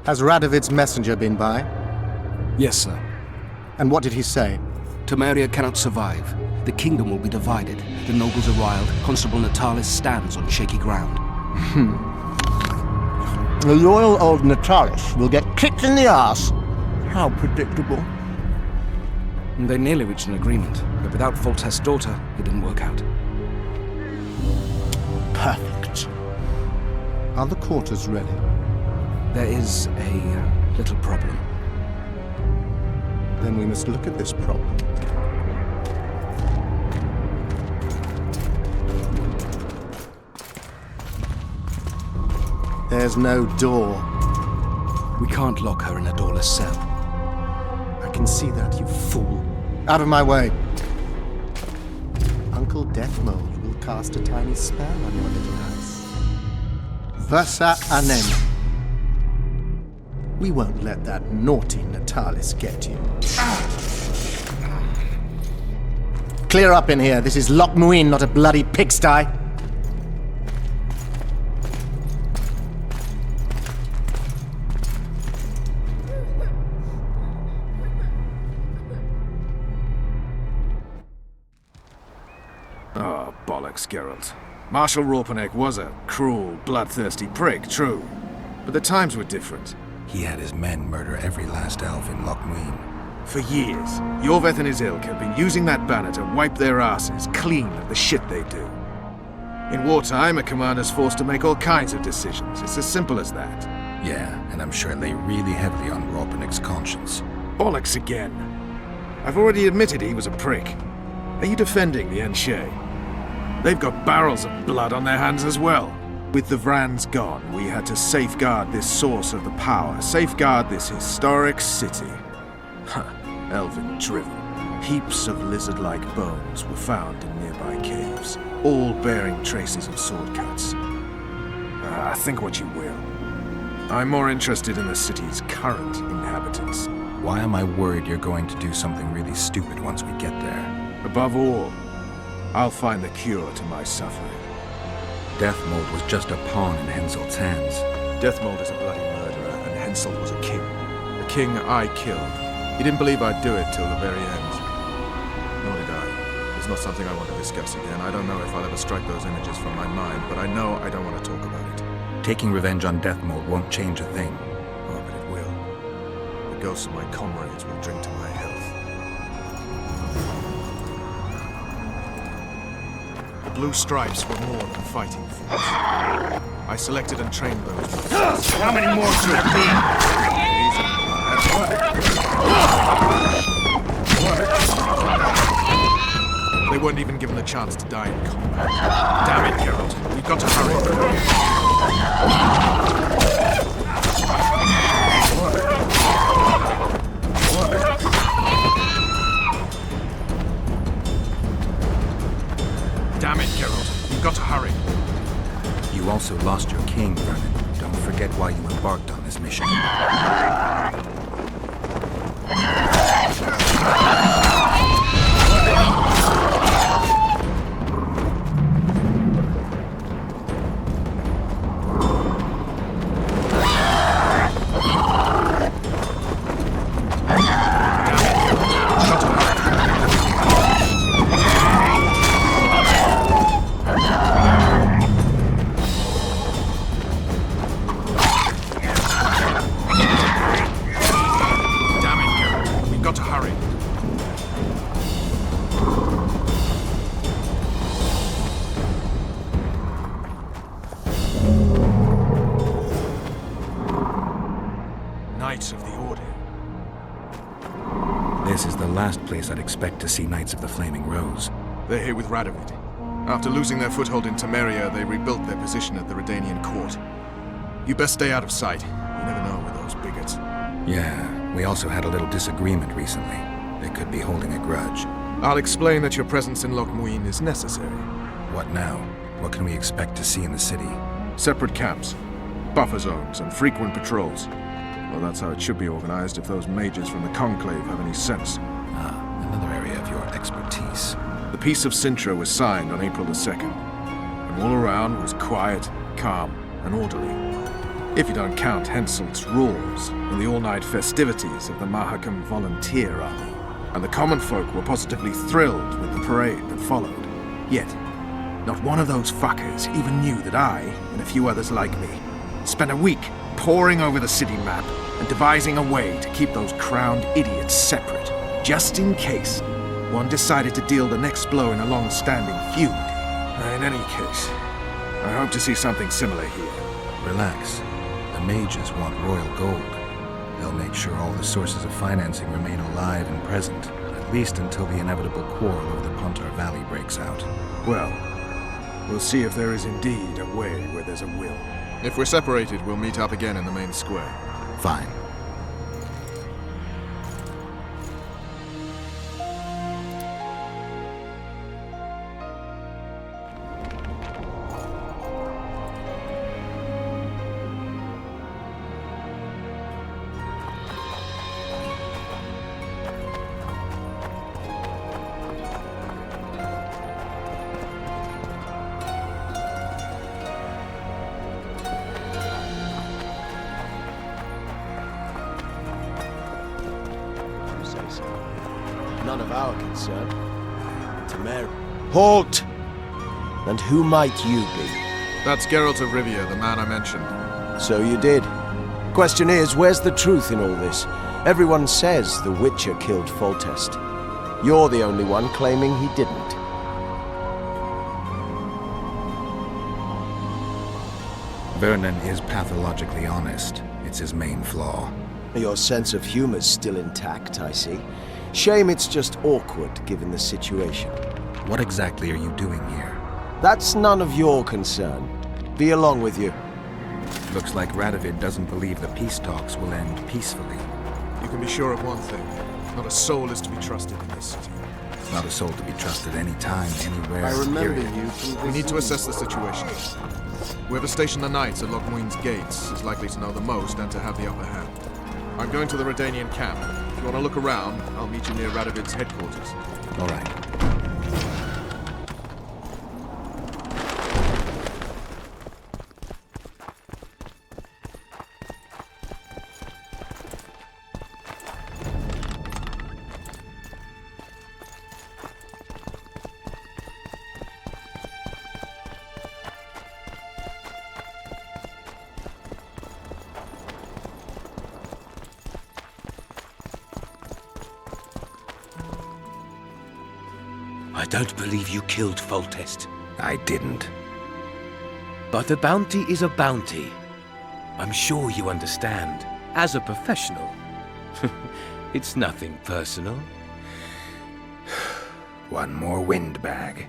Has Radovid's messenger been by? Yes, sir. And what did he say? Temeria cannot survive. The kingdom will be divided. The nobles are riled. Constable Natalis stands on shaky ground. The loyal old Natalis will get kicked in the ass. How predictable. They nearly reached an agreement, but without Voltaire's daughter, it didn't work out. Perfect. Are the quarters ready? There is a little problem. Then we must look at this problem. There's no door. We can't lock her in a doorless cell. I can see that, you fool. Out of my way. Uncle Deathmold will cast a tiny spell on your little house. Versa anem. We won't let that naughty Natalis get you. Clear up in here. This is Loch Muin, not a bloody pigsty. Oh, bollocks, Geralt. Marshal Raupenek was a cruel, bloodthirsty prick, true. But the times were different. He had his men murder every last elf in Loch Muin. For years, Yorveth and his ilk have been using that banner to wipe their asses clean of the shit they do. In wartime, a commander's forced to make all kinds of decisions. It's as simple as that. Yeah, and I'm sure it lay really heavily on Raupenek's conscience. Bollocks again. I've already admitted he was a prick. Are you defending the Enshe? They've got barrels of blood on their hands as well. With the Vrans gone, we had to safeguard this source of the power, safeguard this historic city. Huh, elven drivel. Heaps of lizard-like bones were found in nearby caves, all bearing traces of sword cuts. Think what you will. I'm more interested in the city's current inhabitants. Why am I worried you're going to do something really stupid once we get there? Above all, I'll find the cure to my suffering. Deathmold was just a pawn in Henselt's hands. Deathmold is a bloody murderer, and Henselt was a king. A king I killed. He didn't believe I'd do it till the very end. Nor did I. It's not something I want to discuss again. I don't know if I'll ever strike those images from my mind, but I know I don't want to talk about it. Taking revenge on Deathmold won't change a thing. Oh, but it will. The ghosts of my comrades will drink to my health. The Blue Stripes were more than fighting force. I selected and trained those. How many more should there be? They weren't even given the chance to die in combat. Damn it, Geralt. We've got to hurry. Damn it, Geralt. We've got to hurry. You also lost your king, Vernon. Don't forget why you embarked on this mission. Knights of the Order. This is the last place I'd expect to see Knights of the Flaming Rose. They're here with Radovid. After losing their foothold in Temeria, they rebuilt their position at the Redanian court. You best stay out of sight. You never know with those bigots. Yeah, we also had a little disagreement recently. They could be holding a grudge. I'll explain that your presence in Loch Muin is necessary. What now? What can we expect to see in the city? Separate camps, buffer zones, and frequent patrols. Well, that's how it should be organized if those mages from the Conclave have any sense. Ah, another area of your expertise. The Peace of Sintra was signed on April the 2nd, and all around was quiet, calm, and orderly. If you don't count Henselt's rules and the all-night festivities of the Mahakam Volunteer Army. And the common folk were positively thrilled with the parade that followed. Yet, not one of those fuckers even knew that I, and a few others like me, spent a week poring over the city map and devising a way to keep those crowned idiots separate, just in case one decided to deal the next blow in a long-standing feud. In any case, I hope to see something similar here. Relax. The mages want royal gold. They'll make sure all the sources of financing remain alive and present, at least until the inevitable quarrel over the Pontar Valley breaks out. Well, we'll see if there is indeed a way where there's a will. If we're separated, we'll meet up again in the main square. Fine. None of our concern. To Mary. Halt! And who might you be? That's Geralt of Rivia, the man I mentioned. So you did. Question is, where's the truth in all this? Everyone says the Witcher killed Foltest. You're the only one claiming he didn't. Vernon is pathologically honest. It's his main flaw. Your sense of humor's still intact, I see. Shame it's just awkward, given the situation. What exactly are you doing here? That's none of your concern. Be along with you. Looks like Radovid doesn't believe the peace talks will end peacefully. You can be sure of one thing. Not a soul is to be trusted in this city. Not a soul to be trusted anytime, anywhere. I remember period. you from We need to assess the situation. Whoever stationed the knights at Lochmuin's gates is likely to know the most and to have the upper hand. I'm going to the Redanian camp. If you want to look around, I'll meet you near Radovid's headquarters. All right. I don't believe you killed Foltest. I didn't. But a bounty is a bounty. I'm sure you understand. As a professional. It's nothing personal. One more windbag.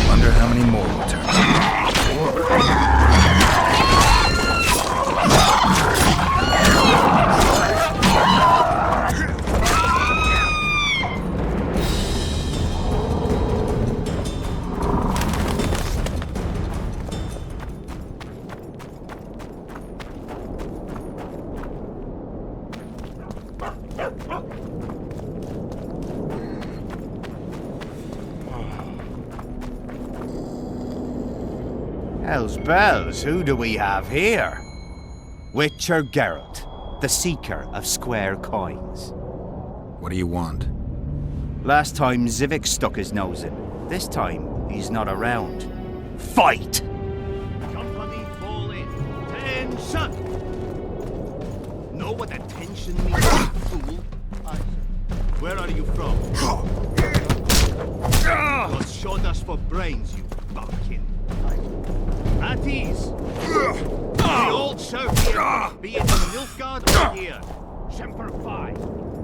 Wonder how many more will turn up. Hell's bells, who do we have here? Witcher Geralt, the seeker of square coins. What do you want? Last time Zivik stuck his nose in. This time, he's not around. Fight! Company fall in. Attention! Know what attention means, fool? Where are you from? Was shot us for brains, you bumpkin. At ease. The old serve here, be it in Nilfgaard or here. Semper Fi.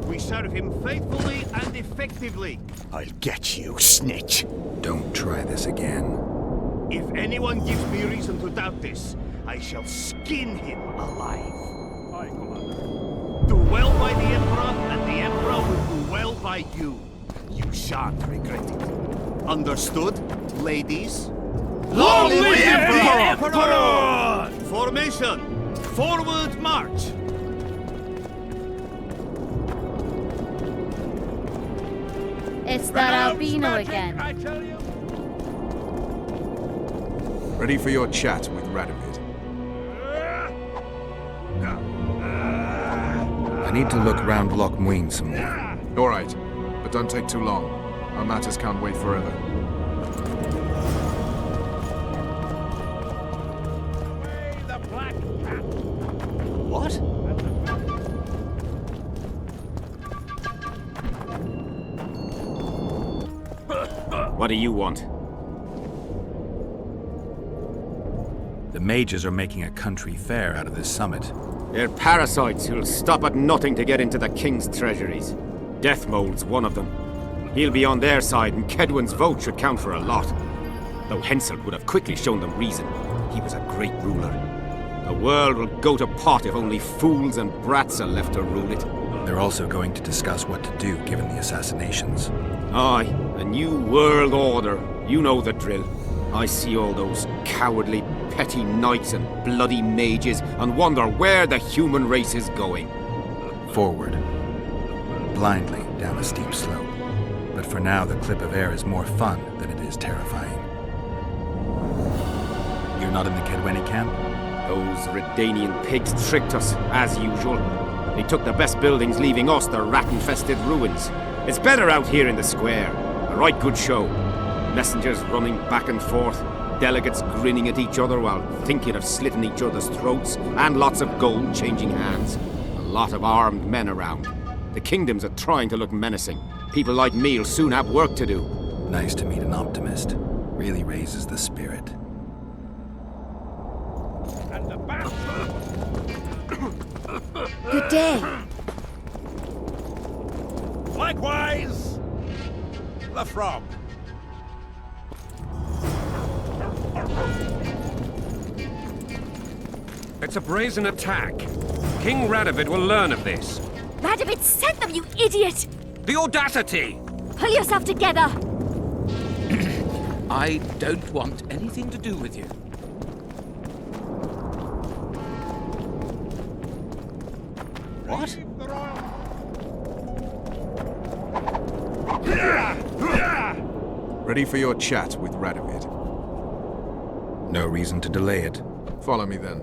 We serve him faithfully and effectively. I'll get you, snitch. Don't try this again. If anyone gives me reason to doubt this, I shall skin him alive. Aye, Commander. Do well by the Emperor, and the Emperor will do well by you. You shan't regret it. Understood, ladies? Long live the Emperor! Formation! Forward march! It's that albino again. Ready for your chat with Radovid. I need to look round Loch Muin some more. All right, but don't take too long. Our matters can't wait forever. What? What do you want? The mages are making a country fair out of this summit. They're parasites who'll stop at nothing to get into the king's treasuries. Deathmold's one of them. He'll be on their side, and Kedwin's vote should count for a lot. Though Henselt would have quickly shown them reason. He was a great ruler. The world will go to pot if only fools and brats are left to rule it. They're also going to discuss what to do given the assassinations. Aye, a new world order. You know the drill. I see all those cowardly, petty knights and bloody mages and wonder where the human race is going. Forward. Blindly down a steep slope. But for now, the clip of air is more fun than it is terrifying. You're not in the Kedweni camp? Those Redanian pigs tricked us, as usual. They took the best buildings, leaving us the rat-infested ruins. It's better out here in the square. A right good show. Messengers running back and forth, delegates grinning at each other while thinking of slitting each other's throats, and lots of gold changing hands. A lot of armed men around. The kingdoms are trying to look menacing. People like me'll soon have work to do. Nice to meet an optimist. Really raises the spirit. Good day. Likewise, the From. It's a brazen attack. King Radovid will learn of this. Radovid sent them, you idiot! The audacity! Pull yourself together! I don't want anything to do with you. What? Ready for your chat with Radovid. No reason to delay it. Follow me then.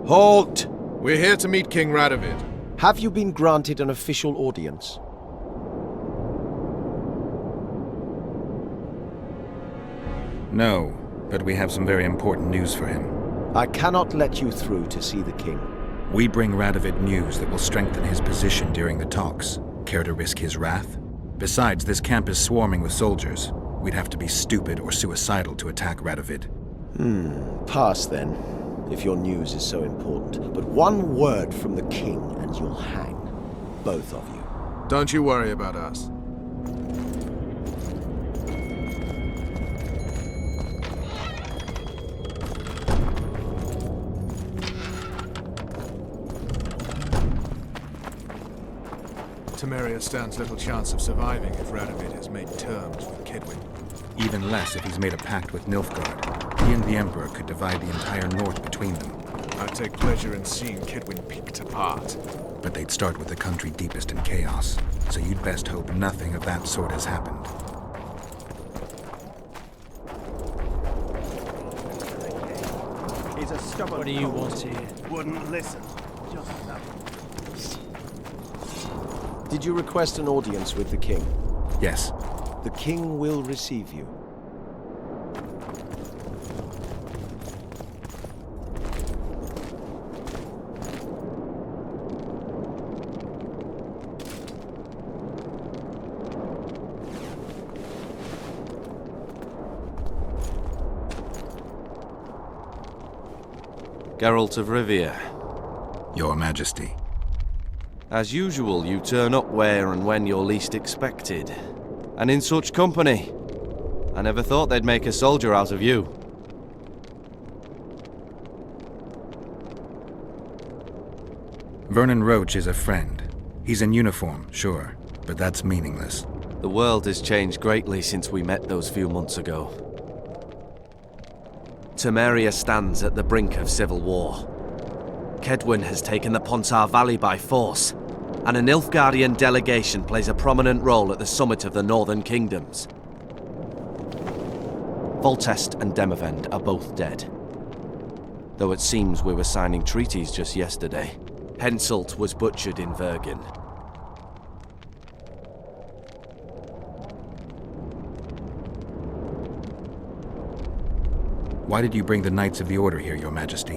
Halt! We're here to meet King Radovid. Have you been granted an official audience? No, but we have some very important news for him. I cannot let you through to see the king. We bring Radovid news that will strengthen his position during the talks. Care to risk his wrath? Besides, this camp is swarming with soldiers. We'd have to be stupid or suicidal to attack Radovid. Pass then, if your news is so important. But one word from the king and you'll hang. Both of you. Don't you worry about us. Temeria stands little chance of surviving if Radovid has made terms with Kedwin. Even less if he's made a pact with Nilfgaard. He and the Emperor could divide the entire north between them. I'd take pleasure in seeing Kedwin picked apart. But they'd start with the country deepest in chaos, so you'd best hope nothing of that sort has happened. He's a stubborn. What do you want here? Wouldn't listen. Did you request an audience with the king? Yes. The king will receive you. Geralt of Rivia. Your Majesty. As usual, you turn up where and when you're least expected. And in such company. I never thought they'd make a soldier out of you. Vernon Roach is a friend. He's in uniform, sure, but that's meaningless. The world has changed greatly since we met those few months ago. Temeria stands at the brink of civil war. Kedwin has taken the Pontar Valley by force, and a Nilfgaardian delegation plays a prominent role at the summit of the Northern Kingdoms. Foltest and Demavend are both dead. Though it seems we were signing treaties just yesterday. Henselt was butchered in Vergen. Why did you bring the Knights of the Order here, Your Majesty?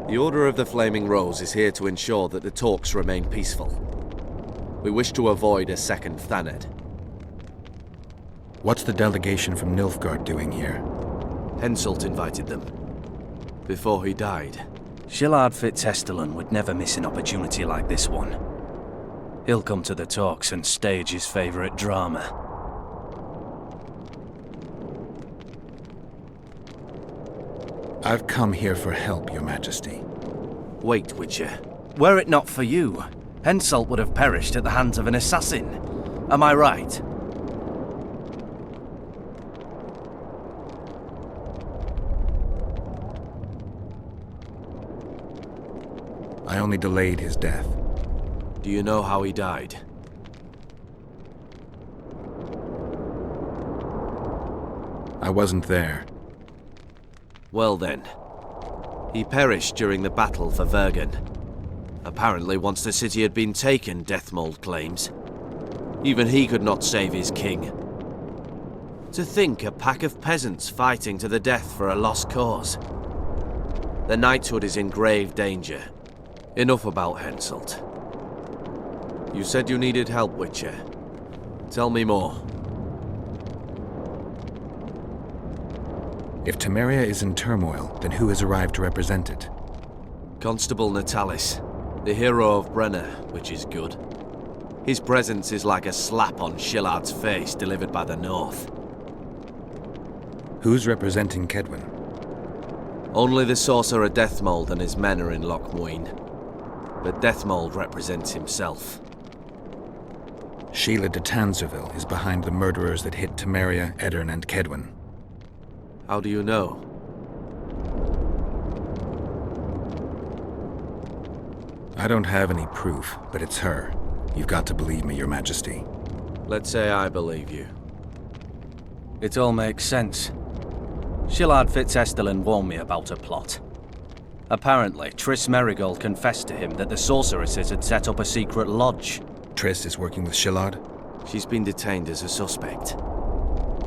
The Order of the Flaming Rose is here to ensure that the talks remain peaceful. We wish to avoid a second Thaned. What's the delegation from Nilfgaard doing here? Henselt invited them. Before he died. Shillard Fitzhestelin would never miss an opportunity like this one. He'll come to the talks and stage his favorite drama. I've come here for help, Your Majesty. Wait, Witcher. Were it not for you, Henselt would have perished at the hands of an assassin. Am I right? I only delayed his death. Do you know how he died? I wasn't there. Well then. He perished during the battle for Vergen. Apparently once the city had been taken, Deathmold claims. Even he could not save his king. To think a pack of peasants fighting to the death for a lost cause. The knighthood is in grave danger. Enough about Henselt. You said you needed help, Witcher. Tell me more. If Temeria is in turmoil, then who has arrived to represent it? Constable Natalis, the hero of Brenner, which is good. His presence is like a slap on Shillard's face delivered by the North. Who's representing Kedwin? Only the sorcerer Deathmold and his men are in Lochmuin. But Deathmold represents himself. Sheila de Tanserville is behind the murderers that hit Temeria, Eddern, and Kedwin. How do you know? I don't have any proof, but it's her. You've got to believe me, Your Majesty. Let's say I believe you. It all makes sense. Shillard Fitzhestelin warned me about a plot. Apparently, Triss Merigold confessed to him that the sorceresses had set up a secret lodge. Triss is working with Shillard? She's been detained as a suspect.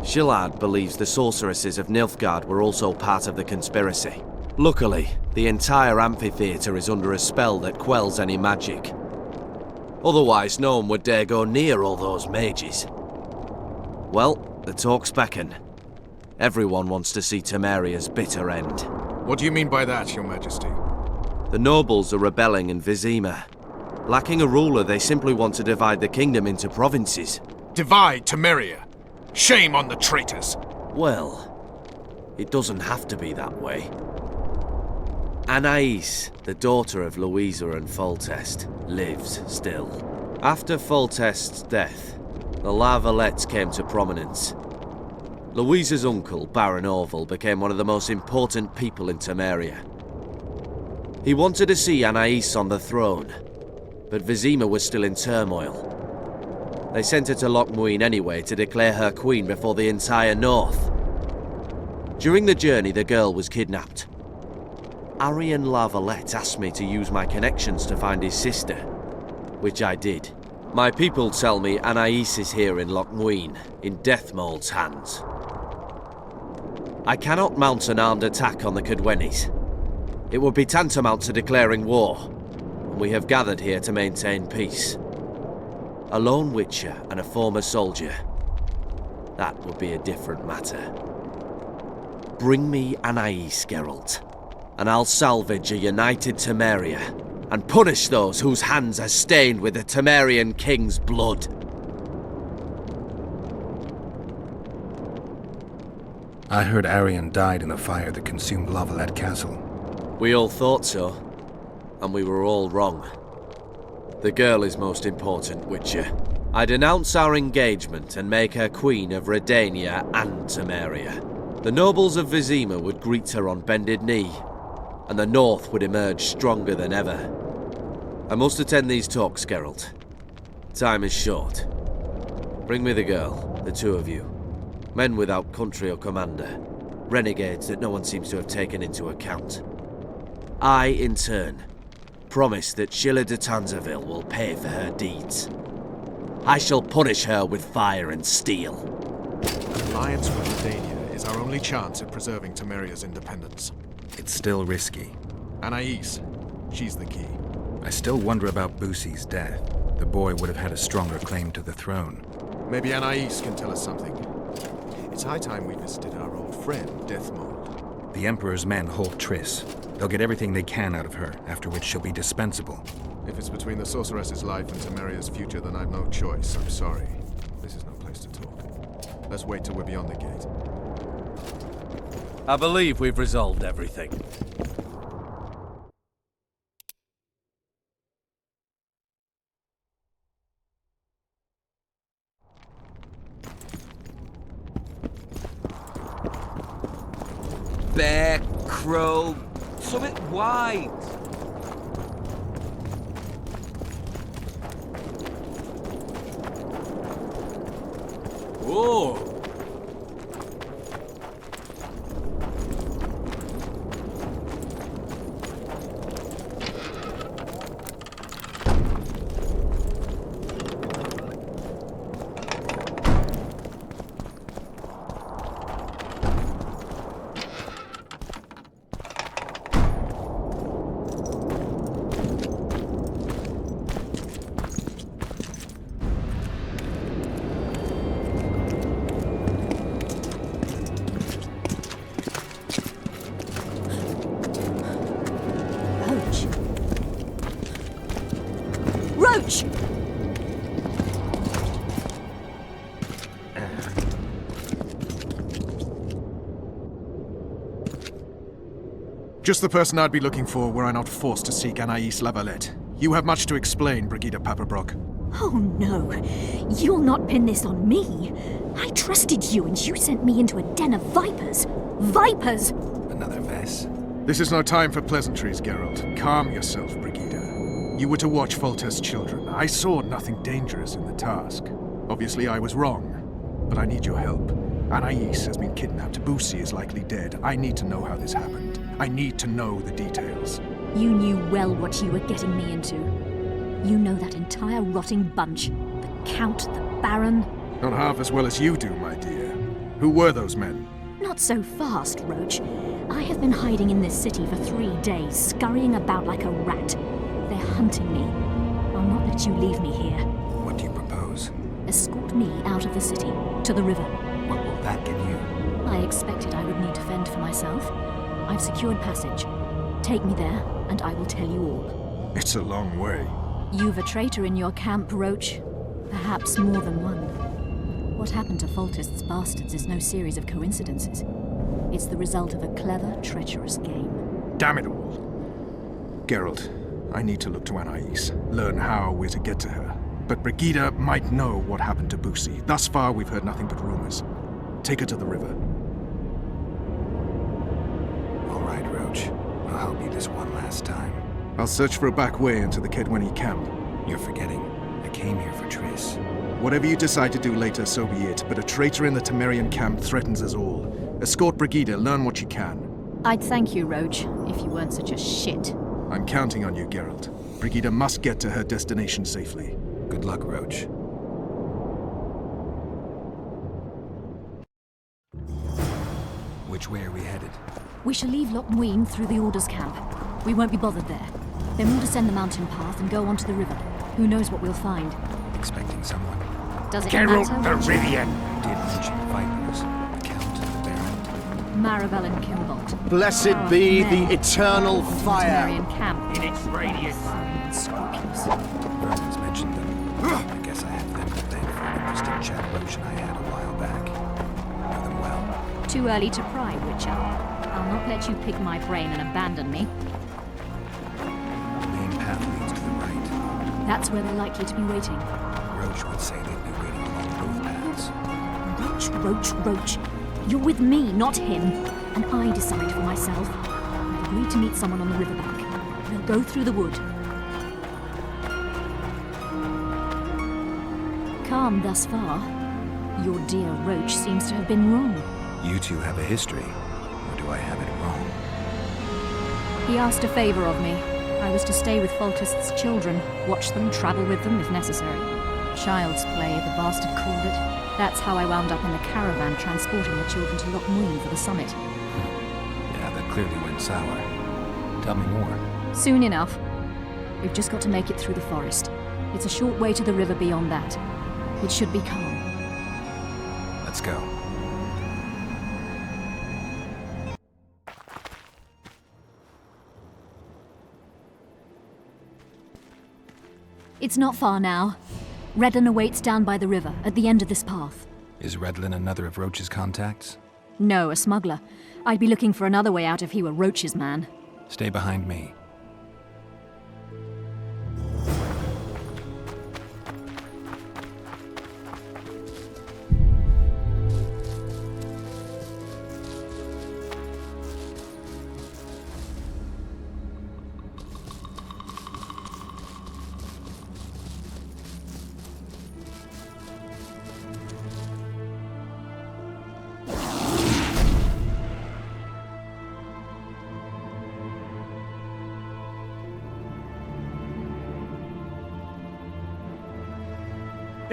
Shillard believes the sorceresses of Nilfgaard were also part of the conspiracy. Luckily, the entire amphitheater is under a spell that quells any magic. Otherwise, no one would dare go near all those mages. Well, the talks beckon. Everyone wants to see Temeria's bitter end. What do you mean by that, Your Majesty? The nobles are rebelling in Vizima. Lacking a ruler, they simply want to divide the kingdom into provinces. Divide Temeria! Shame on the traitors! Well, it doesn't have to be that way. Anais, the daughter of Louisa and Foltest, lives still. After Foltest's death, the La Valettes came to prominence. Louisa's uncle, Baron Orville, became one of the most important people in Temeria. He wanted to see Anais on the throne, but Vizima was still in turmoil. They sent her to Lochmuin anyway to declare her queen before the entire north. During the journey, the girl was kidnapped. Arian La Valette asked me to use my connections to find his sister, which I did. My people tell me Anais is here in Lochmuin, in Deathmold's hands. I cannot mount an armed attack on the Kedwenis. It would be tantamount to declaring war, and we have gathered here to maintain peace. A lone witcher and a former soldier. That would be a different matter. Bring me Anais, Geralt, and I'll salvage a united Temeria and punish those whose hands are stained with the Temerian king's blood. I heard Arian died in the fire that consumed Lavalette Castle. We all thought so, and we were all wrong. The girl is most important, Witcher. I denounce our engagement and make her queen of Redania and Temeria. The nobles of Vizima would greet her on bended knee, and the North would emerge stronger than ever. I must attend these talks, Geralt. Time is short. Bring me the girl, the two of you. Men without country or commander. Renegades that no one seems to have taken into account. I, in turn, promise that Sheila de Tanzaville will pay for her deeds. I shall punish her with fire and steel. An alliance with Redania is our only chance at preserving Temeria's independence. It's still risky. Anais, she's the key. I still wonder about Busi's death. The boy would have had a stronger claim to the throne. Maybe Anais can tell us something. It's high time we visited our old friend, Deathmold. The Emperor's men hold Triss. They'll get everything they can out of her, after which she'll be dispensable. If it's between the sorceress's life and Temeria's future, then I've no choice. I'm sorry. This is no place to talk. Let's wait till we're beyond the gate. I believe we've resolved everything. Bear, crow, summit wide. Whoa! Roach! Just the person I'd be looking for were I not forced to seek Anais Lavalette. You have much to explain, Brigida Paperbrock. Oh no, you'll not pin this on me. I trusted you and you sent me into a den of vipers. Vipers! Another Vess. This is no time for pleasantries, Geralt. Calm yourself, Brigida. You were to watch Foltest's children. I saw nothing dangerous in the task. Obviously I was wrong, but I need your help. Anais has been kidnapped. Busi is likely dead. I need to know how this happened. I need to know the details. You knew well what you were getting me into. You know that entire rotting bunch. The Count, the Baron. Not half as well as you do, my dear. Who were those men? Not so fast, Roach. I have been hiding in this city for 3 days, scurrying about like a rat. They're hunting me. I'll not let you leave me here. What do you propose? Escort me out of the city, to the river. What will that get you? I expected I would need to fend for myself. I've secured passage. Take me there, and I will tell you all. It's a long way. You've a traitor in your camp, Roach. Perhaps more than one. What happened to Foltest's bastards is no series of coincidences. It's the result of a clever, treacherous game. Damn it all. Geralt, I need to look to Anais, learn how we're to get to her. But Brigida might know what happened to Busi. Thus far, we've heard nothing but rumors. Take her to the river. All right, Roach. I'll help you this one last time. I'll search for a back way into the Kedweni camp. You're forgetting. I came here for Triss. Whatever you decide to do later, so be it. But a traitor in the Temerian camp threatens us all. Escort Brigida, learn what you can. I'd thank you, Roach, if you weren't such a shit. I'm counting on you, Geralt. Brigida must get to her destination safely. Good luck, Roach. Which way are we headed? We shall leave Loch Muin through the Order's camp. We won't be bothered there. Then we'll descend the mountain path and go onto the river. Who knows what we'll find? Expecting someone. Does it matter? Did mention vipers. The Count, the Baron. Maribel and Kimbalt. Blessed be the eternal fire. Camp. In its radius. Unscrupulous. Vernon's mentioned them. I guess I have them to thank for an interesting chat Roach and I had a while back. Know them well. Too early to pry, Witcher. I'll not let you pick my brain and abandon me. The main path leads to the right. That's where they're likely to be waiting. Roach would say they'd be waiting along both paths. Roach. You're with me, not him. And I decide for myself. I've agreed to meet someone on the riverbank. We'll go through the wood. Calm thus far. Your dear Roach seems to have been wrong. You two have a history, or do I have it wrong? He asked a favor of me. I was to stay with Foltest's children, watch them, travel with them if necessary. Child's play, the bastard called it. That's how I wound up in the caravan transporting the children to Loch Moon for the summit. Yeah, that clearly went sour. Tell me more. Soon enough. We've just got to make it through the forest. It's a short way to the river beyond that. It should be calm. Let's go. It's not far now. Redlin awaits down by the river, at the end of this path. Is Redlin another of Roach's contacts? No, a smuggler. I'd be looking for another way out if he were Roach's man. Stay behind me.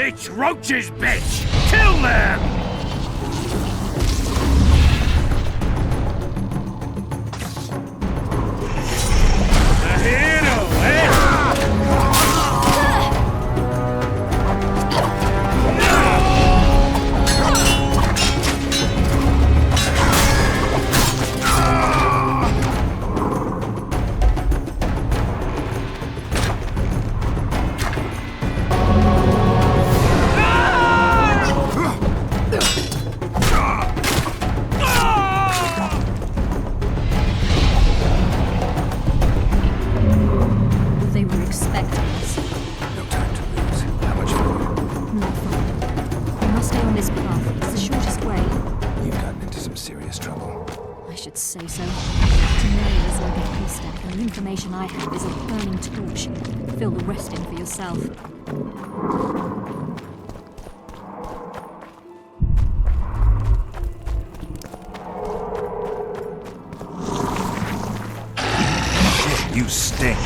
It's Roach's bitch! Kill them! The hero, eh? Say so. To me, it's like a haystack, and the information I have is a burning torch. Fill the rest in for yourself. Shit, you stink.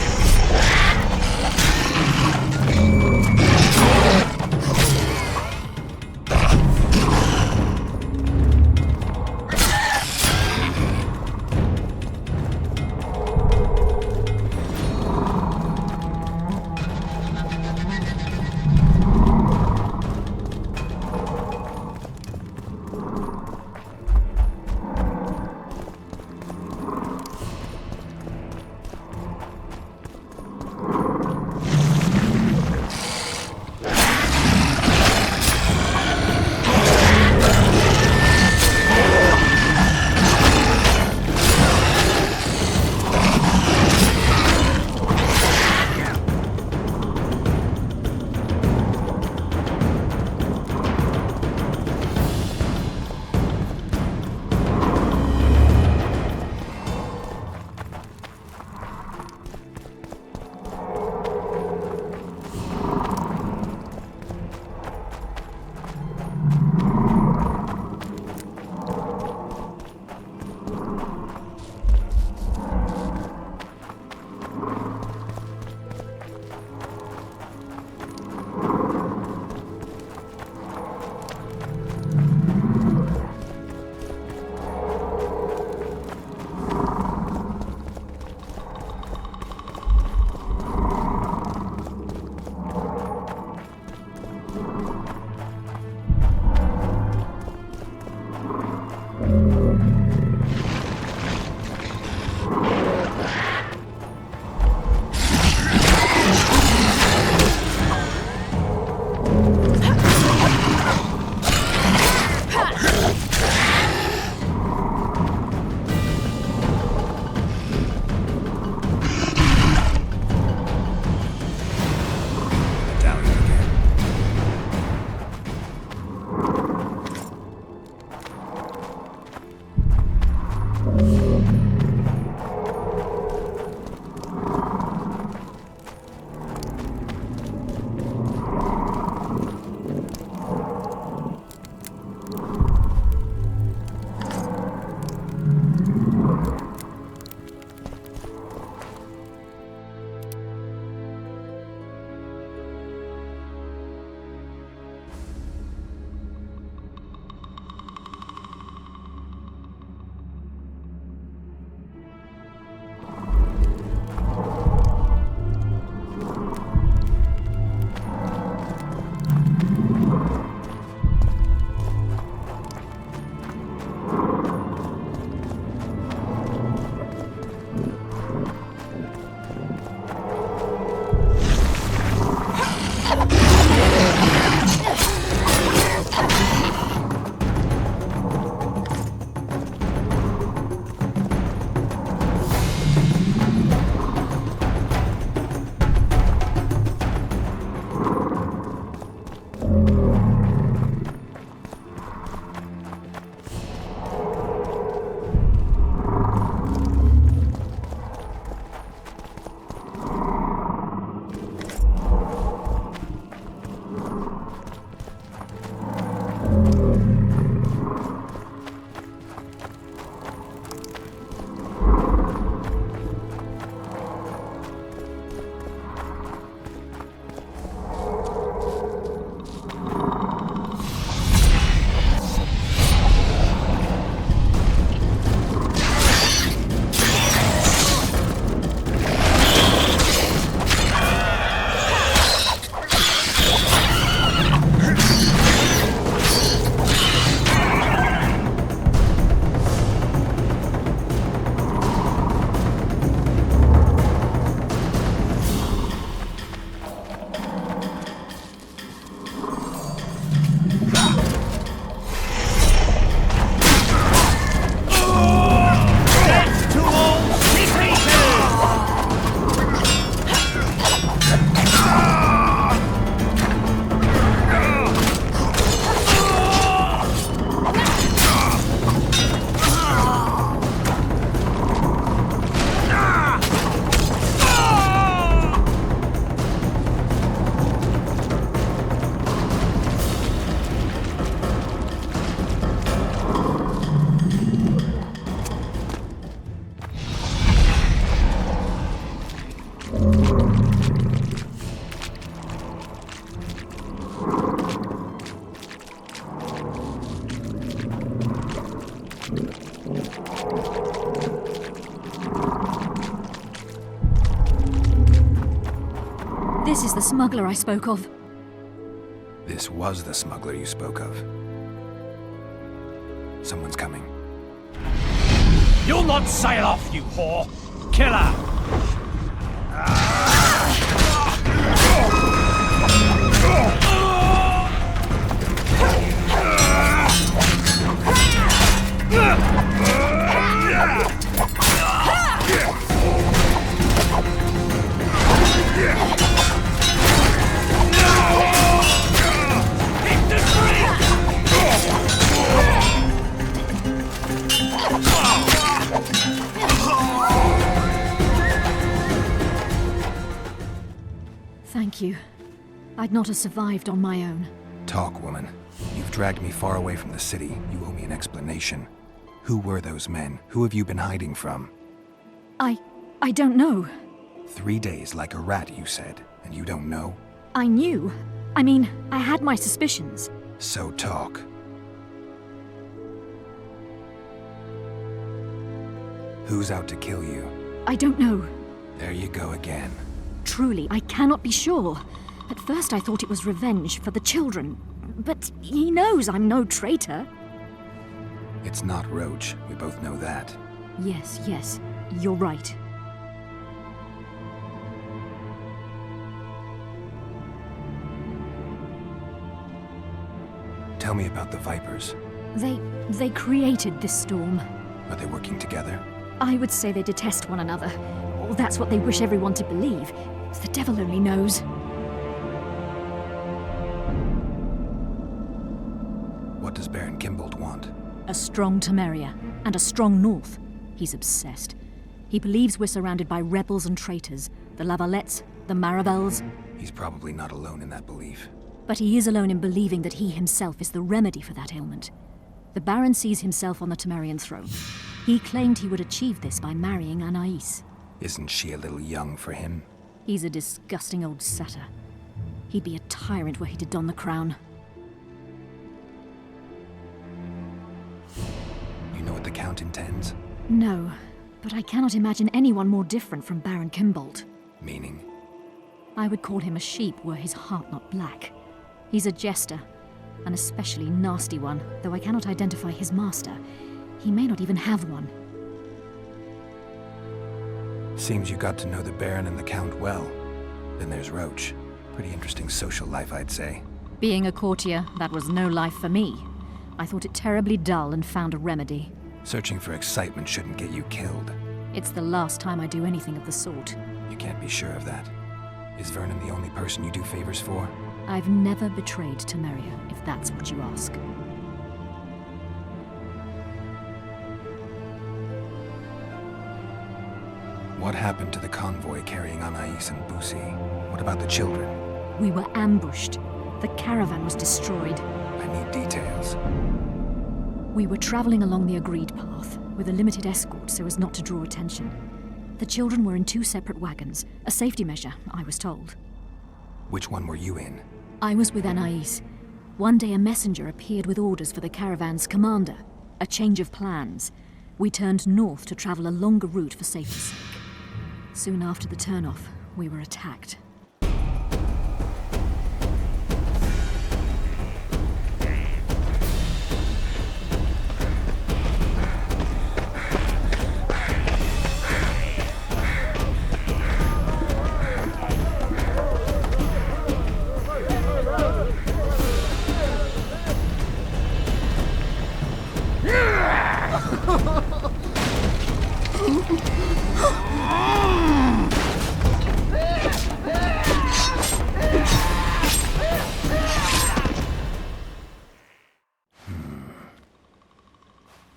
This is the smuggler I spoke of. This was the smuggler you spoke of. Someone's coming. You'll not sail off, you whore! Kill her! Thank you. I'd not have survived on my own. Talk, woman. You've dragged me far away from the city. You owe me an explanation. Who were those men? Who have you been hiding from? I don't know. 3 days like a rat, you said, and you don't know? I knew. I mean, I had my suspicions. So talk. Who's out to kill you? I don't know. There you go again. Truly, I cannot be sure. At first I thought it was revenge for the children. But he knows I'm no traitor. It's not Roach. We both know that. Yes, you're right. Tell me about the Vipers. They created this storm. Are they working together? I would say they detest one another. Or that's what they wish everyone to believe. The devil only knows. What does Baron Kimbold want? A strong Temeria, and a strong North. He's obsessed. He believes we're surrounded by rebels and traitors. The Lavalettes, the Marabels. He's probably not alone in that belief. But he is alone in believing that he himself is the remedy for that ailment. The Baron sees himself on the Temerian throne. He claimed he would achieve this by marrying Anais. Isn't she a little young for him? He's a disgusting old satyr. He'd be a tyrant were he to don the crown. You know what the Count intends? No, but I cannot imagine anyone more different from Baron Kimbold. Meaning? I would call him a sheep were his heart not black. He's a jester, an especially nasty one, though I cannot identify his master. He may not even have one. Seems you got to know the Baron and the Count well. Then there's Roach. Pretty interesting social life, I'd say. Being a courtier, that was no life for me. I thought it terribly dull and found a remedy. Searching for excitement shouldn't get you killed. It's the last time I do anything of the sort. You can't be sure of that. Is Vernon the only person you do favors for? I've never betrayed Temeria, if that's what you ask. What happened to the convoy carrying Anais and Busi? What about the children? We were ambushed. The caravan was destroyed. I need details. We were traveling along the agreed path, with a limited escort so as not to draw attention. The children were in 2 separate wagons, a safety measure, I was told. Which one were you in? I was with Anais. One day a messenger appeared with orders for the caravan's commander. A change of plans. We turned north to travel a longer route for safety's sake. Soon after the turnoff, we were attacked.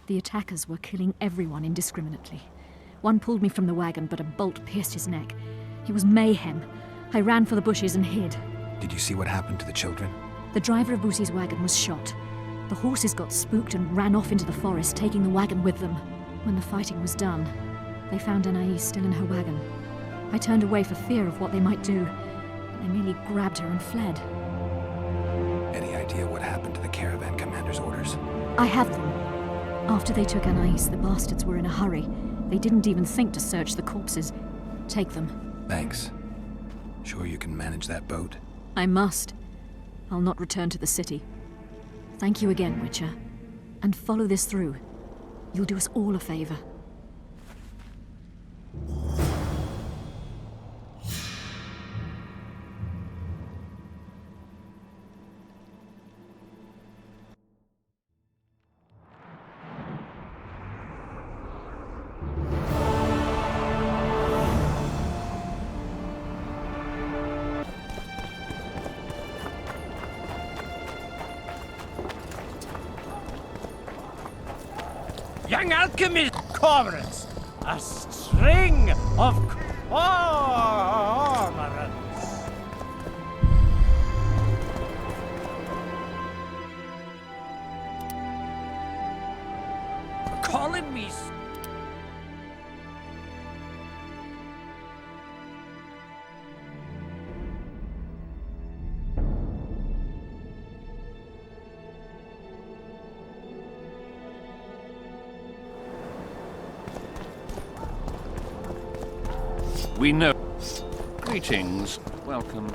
The attackers were killing everyone indiscriminately. One pulled me from the wagon, but a bolt pierced his neck. It was mayhem. I ran for the bushes and hid. Did you see what happened to the children? The driver of Busi's wagon was shot. The horses got spooked and ran off into the forest, taking the wagon with them. When the fighting was done, they found Anais still in her wagon. I turned away for fear of what they might do. They merely grabbed her and fled. Any idea what happened to the caravan commander's orders? I have them. After they took Anais, the bastards were in a hurry. They didn't even think to search the corpses. Take them. Thanks. Sure you can manage that boat? I must. I'll not return to the city. Thank you again, Witcher. And follow this through. You'll do us all a favor. Young alchemist cormorants, a string of cormorants. Calling me. We know. Greetings. Welcome.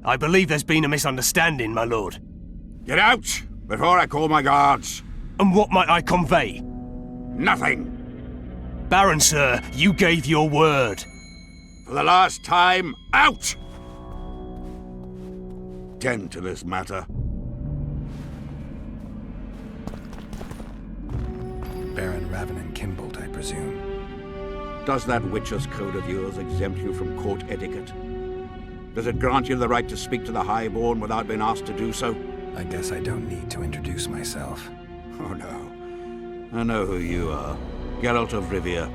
I believe there's been a misunderstanding, my lord. Get out, before I call my guards. And what might I convey? Nothing. Baron, sir, you gave your word. For the last time, out! Tend to this matter. Baron Ravenin Kimbolt, I presume. Does that Witcher's code of yours exempt you from court etiquette? Does it grant you the right to speak to the Highborn without being asked to do so? I guess I don't need to introduce myself. Oh no. I know who you are. Geralt of Rivia.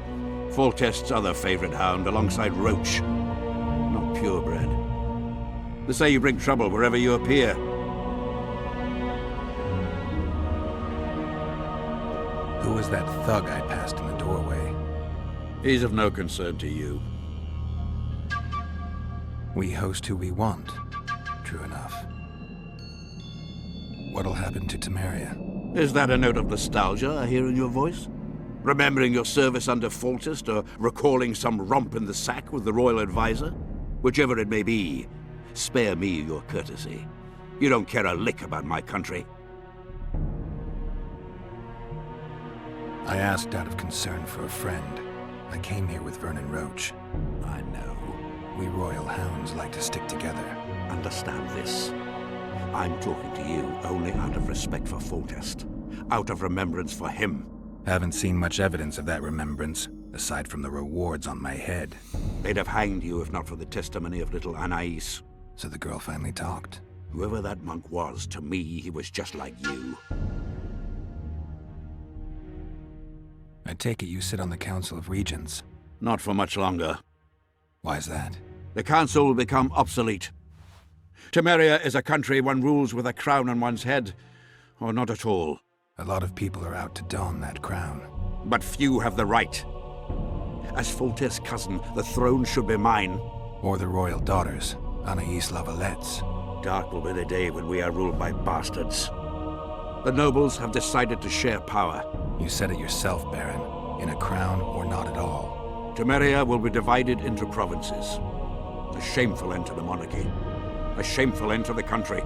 Foltest's other favorite hound alongside Roach. Not purebred. They say you bring trouble wherever you appear. Who was that thug I passed in the doorway? He's of no concern to you. We host who we want. True enough. What'll happen to Temeria? Is that a note of nostalgia I hear in your voice? Remembering your service under Foltest, or recalling some romp in the sack with the royal advisor? Whichever it may be, spare me your courtesy. You don't care a lick about my country. I asked out of concern for a friend. I came here with Vernon Roach. I know. We royal hounds like to stick together. Understand this. I'm talking to you only out of respect for Foltest. Out of remembrance for him. Haven't seen much evidence of that remembrance, aside from the rewards on my head. They'd have hanged you if not for the testimony of little Anais. So the girl finally talked. Whoever that monk was, to me, he was just like you. I take it you sit on the Council of Regents. Not for much longer. Why's that? The council will become obsolete. Temeria is a country one rules with a crown on one's head, or not at all. A lot of people are out to don that crown. But few have the right. As Foltest's cousin, the throne should be mine. Or the royal daughters, Anais Lavallette's. Dark will be the day when we are ruled by bastards. The nobles have decided to share power. You said it yourself, Baron. In a crown or not at all. Temeria will be divided into provinces. A shameful end to the monarchy. A shameful end to the country.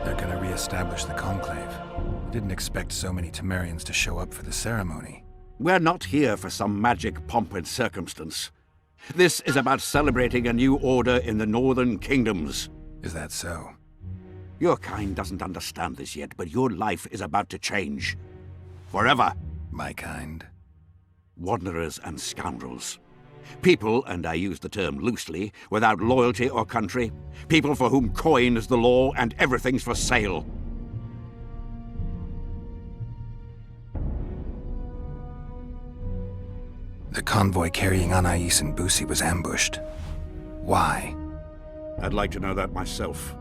They're gonna re-establish the Conclave. I didn't expect so many Temerians to show up for the ceremony. We're not here for some magic pomp and circumstance. This is about celebrating a new order in the northern kingdoms. Is that so? Your kind doesn't understand this yet, but your life is about to change. Forever. My kind? Wanderers and scoundrels. People, and I use the term loosely, without loyalty or country. People for whom coin is the law and everything's for sale. The convoy carrying Anais and Busi was ambushed. Why? I'd like to know that myself.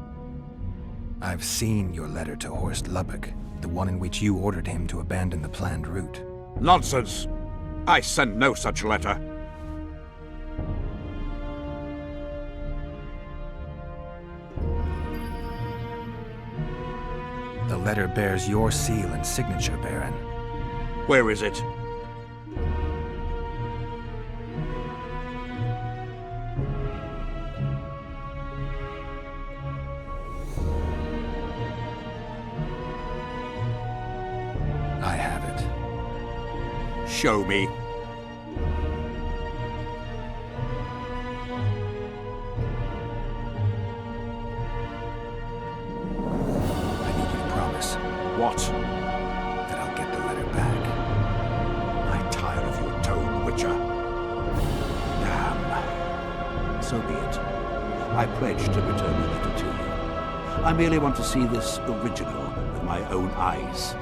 I've seen your letter to Horst Lubbock, the one in which you ordered him to abandon the planned route. Nonsense! I sent no such letter. The letter bears your seal and signature, Baron. Where is it? I have it. Show me. What? That I'll get the letter back. I'm tired of your tone, Witcher. Damn. So be it. I pledge to return the letter to you. I merely want to see this original with my own eyes.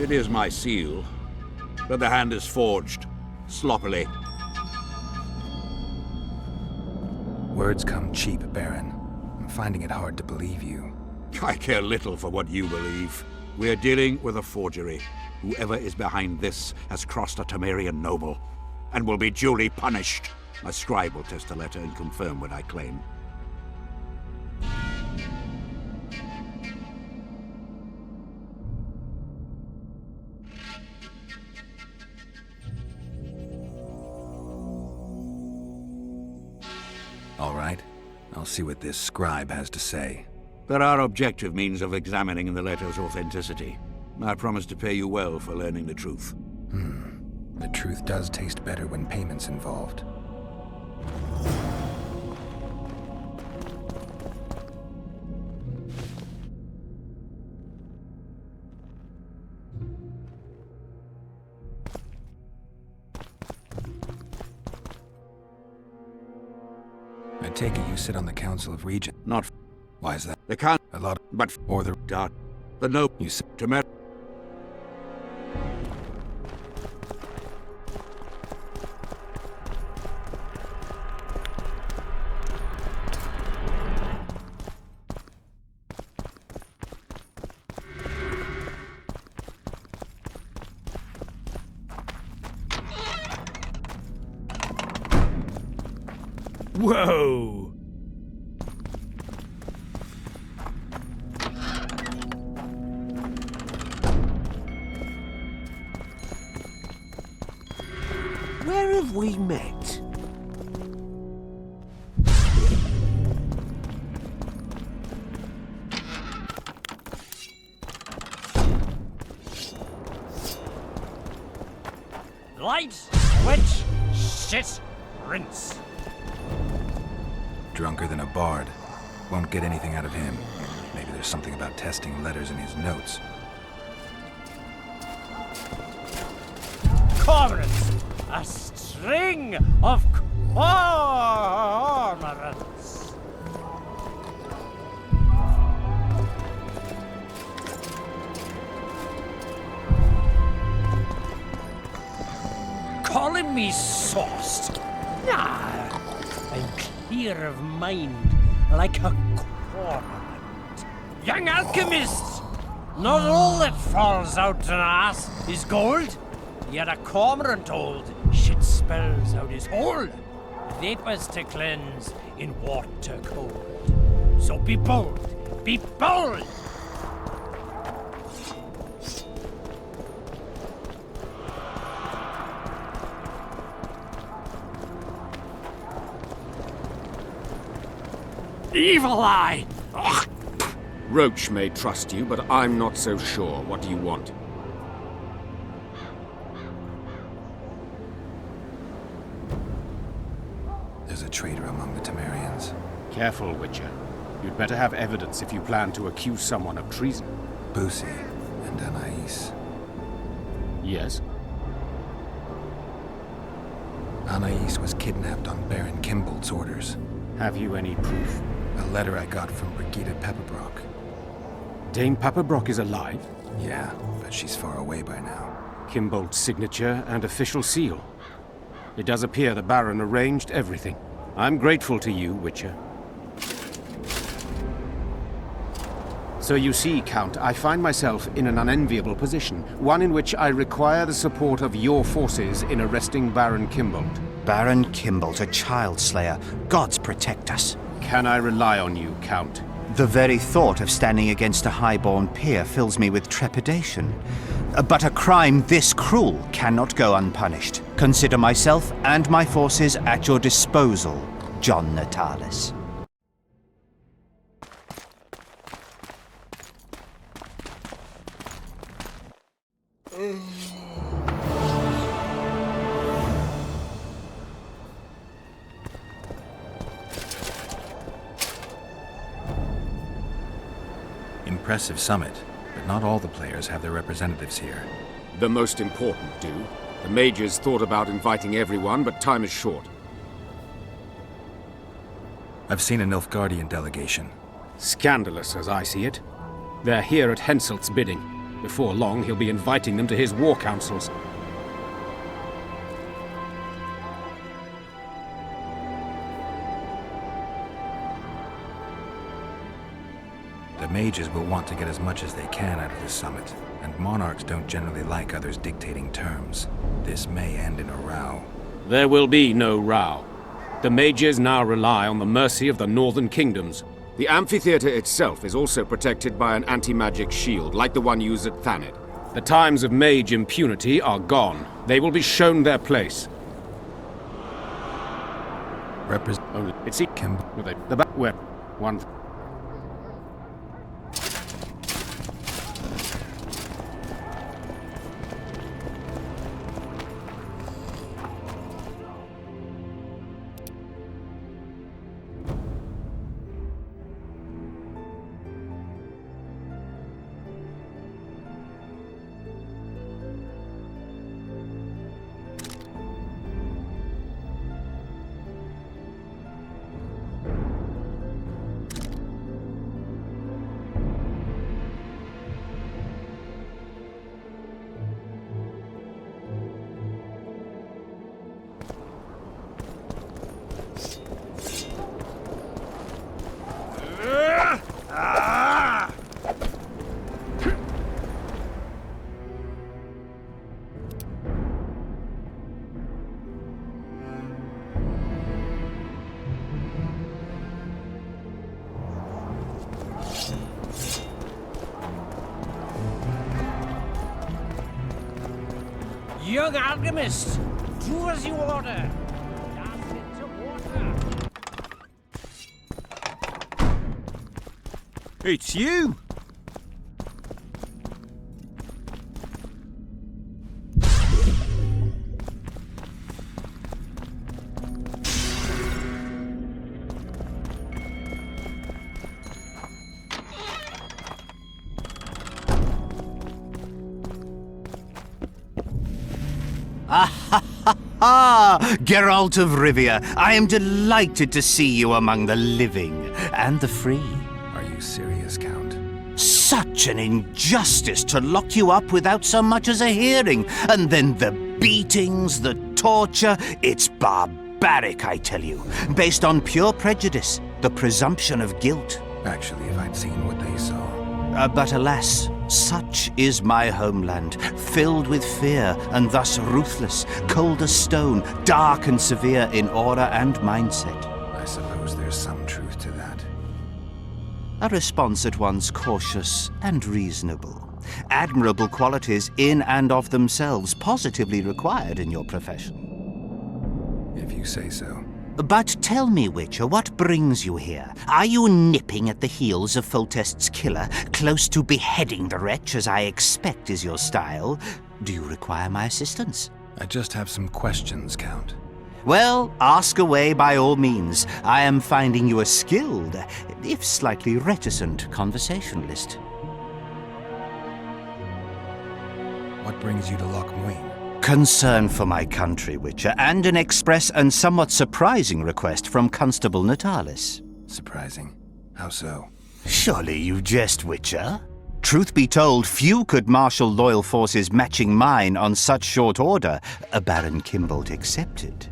It is my seal, but the hand is forged, sloppily. Words come cheap, Baron. I'm finding it hard to believe you. I care little for what you believe. We're dealing with a forgery. Whoever is behind this has crossed a Temerian noble, and will be duly punished. My scribe will test the letter and confirm what I claim. All right. I'll see what this scribe has to say. There are objective means of examining the letter's authenticity. I promise to pay you well for learning the truth. The truth does taste better when payment's involved. I take it you sit on the Council of Regents. Not. Why is that? They can't. A lot. But. Or the. Dark. The no. You sit. Temer. Whoa! Where have we met? Light, switch, shit, rinse. Drunker than a bard. Won't get anything out of him. Maybe there's There's something about testing letters in his notes. Cormorants! A string of cormorants! Calling me sauced? Nah, I'm clear of mind like a cormorant. Young alchemists! Not all that falls out an ass is gold. Yet a cormorant old shit spells out his hole. Vapors to cleanse in water cold. So be bold, be bold! Evil eye! Ugh. Roach may trust you, but I'm not so sure. What do you want? There's a traitor among the Temerians. Careful, Witcher. You'd better have evidence if you plan to accuse someone of treason. Busi and Anais. Yes? Anais was kidnapped on Baron Kimbold's orders. Have you any proof? A letter I got from Brigitte Pepperbrock. Dame Pepperbrock is alive? Yeah, but she's far away by now. Kimbold's signature and official seal. It does appear the Baron arranged everything. I'm grateful to you, Witcher. So you see, Count, I find myself in an unenviable position, one in which I require the support of your forces in arresting Baron Kimbold. Baron Kimbold, a child slayer. Gods protect us. Can I rely on you, Count? The very thought of standing against a highborn peer fills me with trepidation. But a crime this cruel cannot go unpunished. Consider myself and my forces at your disposal, John Natalis. Impressive summit, but not all the players have their representatives here. The most important do. The mages thought about inviting everyone, but time is short. I've seen a Nilfgaardian delegation. Scandalous, as I see it. They're here at Henselt's bidding. Before long, he'll be inviting them to his war councils. The mages will want to get as much as they can out of this summit, and monarchs don't generally like others dictating terms. This may end in a row. There will be no row. The mages now rely on the mercy of the northern kingdoms. The amphitheater itself is also protected by an anti-magic shield, like the one used at Thanedd. The times of mage impunity are gone. They will be shown their place. It's the back where one. Young alchemist, do as you order. Cast into water. It's you! Geralt of Rivia, I am delighted to see you among the living and the free. Are you serious, Count? Such an injustice to lock you up without so much as a hearing, and then the beatings, the torture. It's barbaric, I tell you, based on pure prejudice, the presumption of guilt. Actually, if I'd seen what they saw. But alas, such is my homeland, filled with fear and thus ruthless, cold as stone, dark and severe in aura and mindset. I suppose there's some truth to that. A response at once cautious and reasonable. Admirable qualities in and of themselves, positively required in your profession. If you say so. But tell me, Witcher, what brings you here? Are you nipping at the heels of Foltest's killer, close to beheading the wretch, as I expect is your style? Do you require my assistance? I just have some questions, Count. Well, ask away by all means. I am finding you a skilled, if slightly reticent, conversationalist. What brings you to Loch Muin? Concern for my country, Witcher, and an express and somewhat surprising request from Constable Natalis. Surprising? How so? Surely you jest, Witcher. Truth be told, few could marshal loyal forces matching mine on such short order, Baron Kimbold excepted.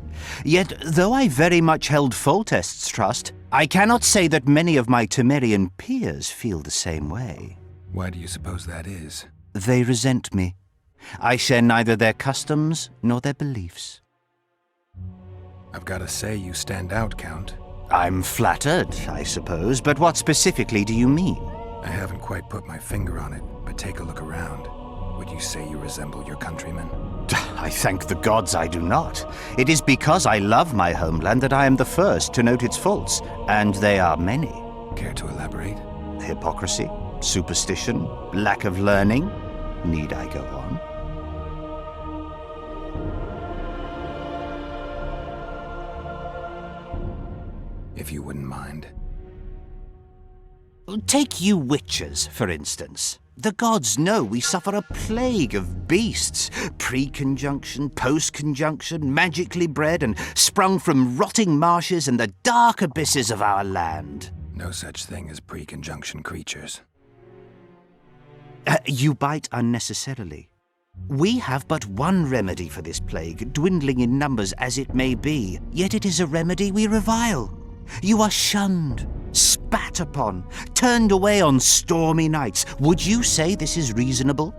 Yet, though I very much held Foltest's trust, I cannot say that many of my Temerian peers feel the same way. Why do you suppose that is? They resent me. I share neither their customs nor their beliefs. I've got to say you stand out, Count. I'm flattered, I suppose, but what specifically do you mean? I haven't quite put my finger on it, but take a look around. Would you say you resemble your countrymen? I thank the gods I do not. It is because I love my homeland that I am the first to note its faults, and they are many. Care to elaborate? Hypocrisy, superstition, lack of learning. Need I go on? If you wouldn't mind. Take you witchers, for instance. The gods know we suffer a plague of beasts, pre-conjunction, post-conjunction, magically bred and sprung from rotting marshes and the dark abysses of our land. No such thing as pre-conjunction creatures. You bite unnecessarily. We have but one remedy for this plague, dwindling in numbers as it may be, yet it is a remedy we revile. You are shunned, spat upon, turned away on stormy nights. Would you say this is reasonable?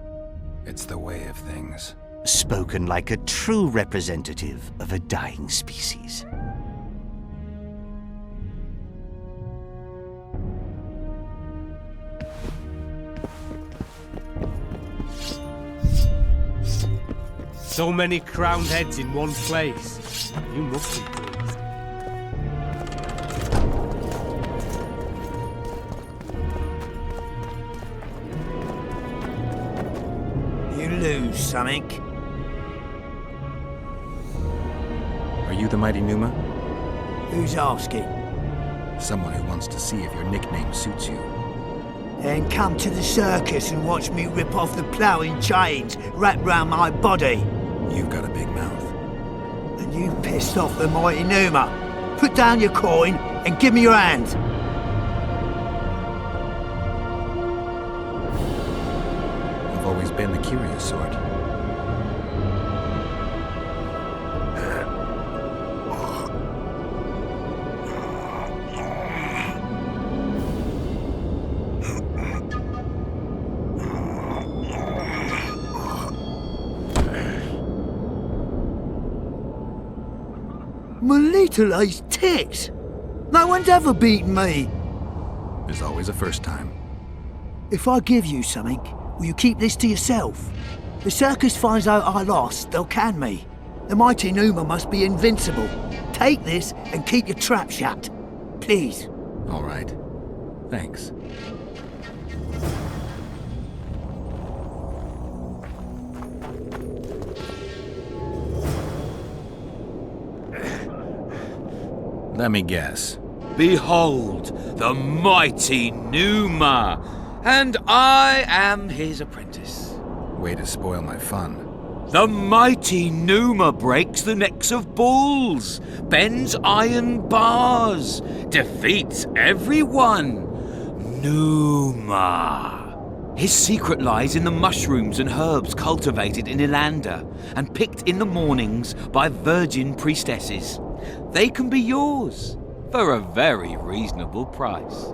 It's the way of things. Spoken like a true representative of a dying species. So many crowned heads in one place. You must be pleased. You lose something. Are you the mighty Numa? Who's asking? Someone who wants to see if your nickname suits you. Then come to the circus and watch me rip off the ploughing chains wrapped round my body. You've got a big mouth. And you pissed off the mighty Numa. Put down your coin and give me your hand. You've always been the curious sort. My little ace tits! No one's ever beaten me! There's always a first time. If I give you something, will you keep this to yourself? The circus finds out I lost, they'll can me. The mighty Numa must be invincible. Take this and keep your trap shut. Please. All right. Thanks. Let me guess. Behold, the mighty Numa, and I am his apprentice. Way to spoil my fun. The mighty Numa breaks the necks of bulls, bends iron bars, defeats everyone. Numa. His secret lies in the mushrooms and herbs cultivated in Ilanda and picked in the mornings by virgin priestesses. They can be yours for a very reasonable price.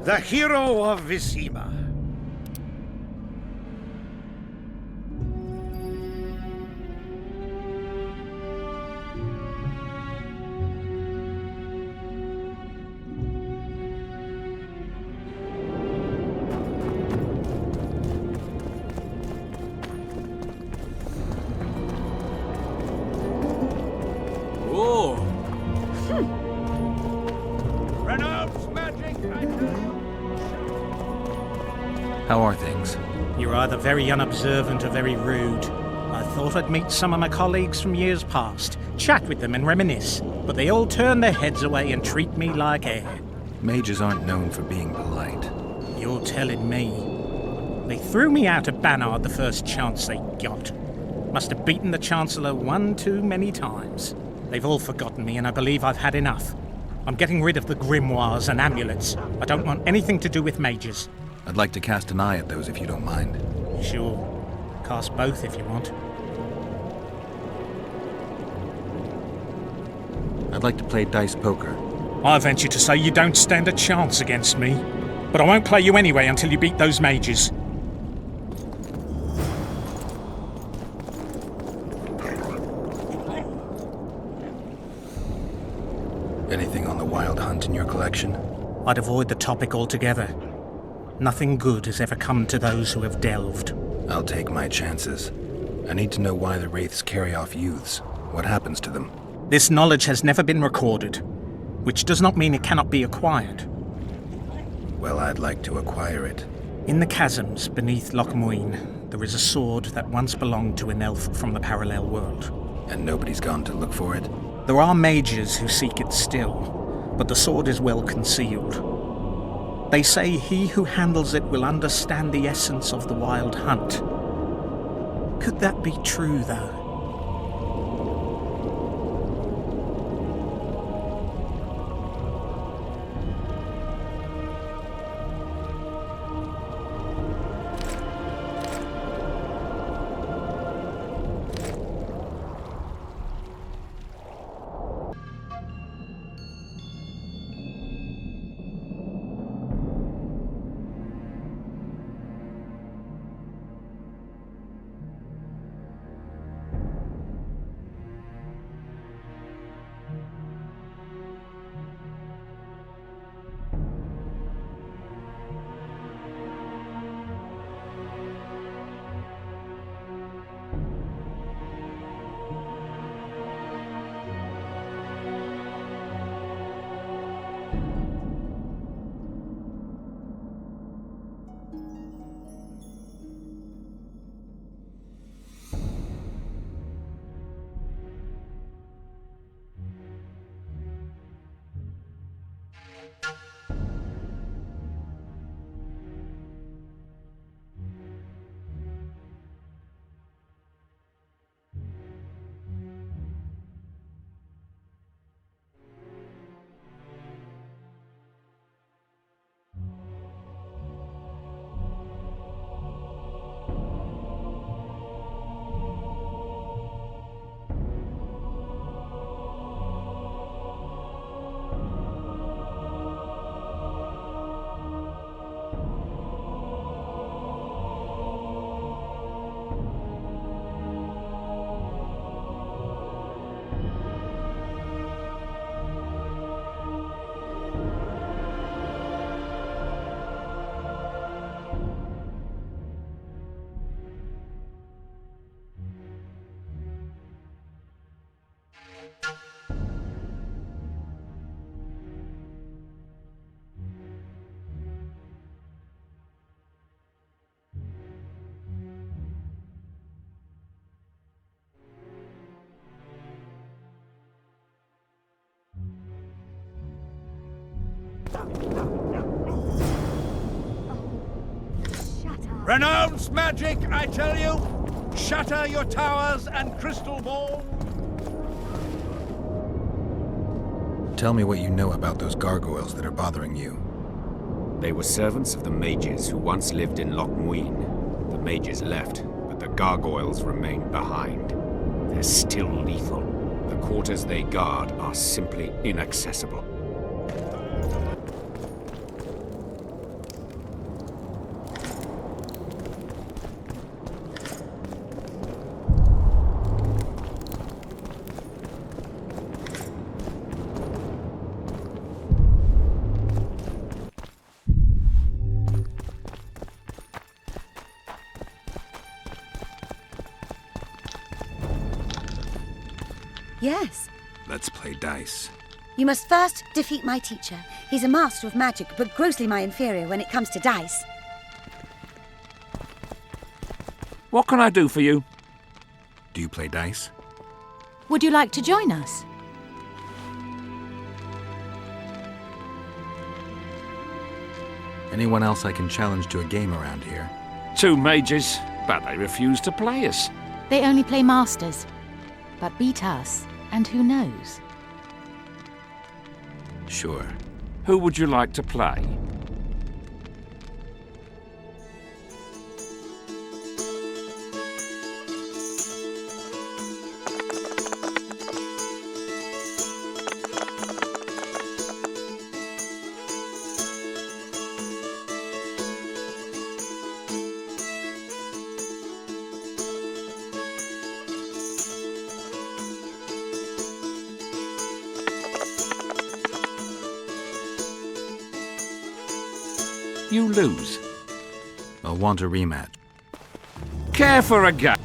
The hero of Vizima. Oh! Renounce magic! How are things? You're either very unobservant or very rude. I thought I'd meet some of my colleagues from years past, chat with them and reminisce, but they all turn their heads away and treat me like air. Mages aren't known for being polite. You're telling me. They threw me out of Banard the first chance they got. Must have beaten the Chancellor one too many times. They've all forgotten me and I believe I've had enough. I'm getting rid of the grimoires and amulets. I don't want anything to do with mages. I'd like to cast an eye at those if you don't mind. Sure. Cast both if you want. I'd like to play dice poker. I venture to say you don't stand a chance against me. But I won't play you anyway until you beat those mages. Anything on the wild hunt in your collection? I'd avoid the topic altogether. Nothing good has ever come to those who have delved. I'll take my chances. I need to know why the wraiths carry off youths. What happens to them? This knowledge has never been recorded, which does not mean it cannot be acquired. Well, I'd like to acquire it. In the chasms beneath Loch Muin, there is a sword that once belonged to an elf from the parallel world. And nobody's gone to look for it? There are mages who seek it still, but the sword is well concealed. They say he who handles it will understand the essence of the wild hunt. Could that be true, though? Renounce magic, I tell you! Shatter your towers and crystal balls! Tell me what you know about those gargoyles that are bothering you. They were servants of the mages who once lived in Loch Muin. The mages left, but the gargoyles remained behind. They're still lethal. The quarters they guard are simply inaccessible. Yes. Let's play dice. You must first defeat my teacher. He's a master of magic, but grossly my inferior when it comes to dice. What can I do for you? Do you play dice? Would you like to join us? Anyone else I can challenge to a game around here? 2 mages, but they refuse to play us. They only play masters, but beat us, and who knows? Sure. Who would you like to play? You lose. I'll want a rematch. Care for a game?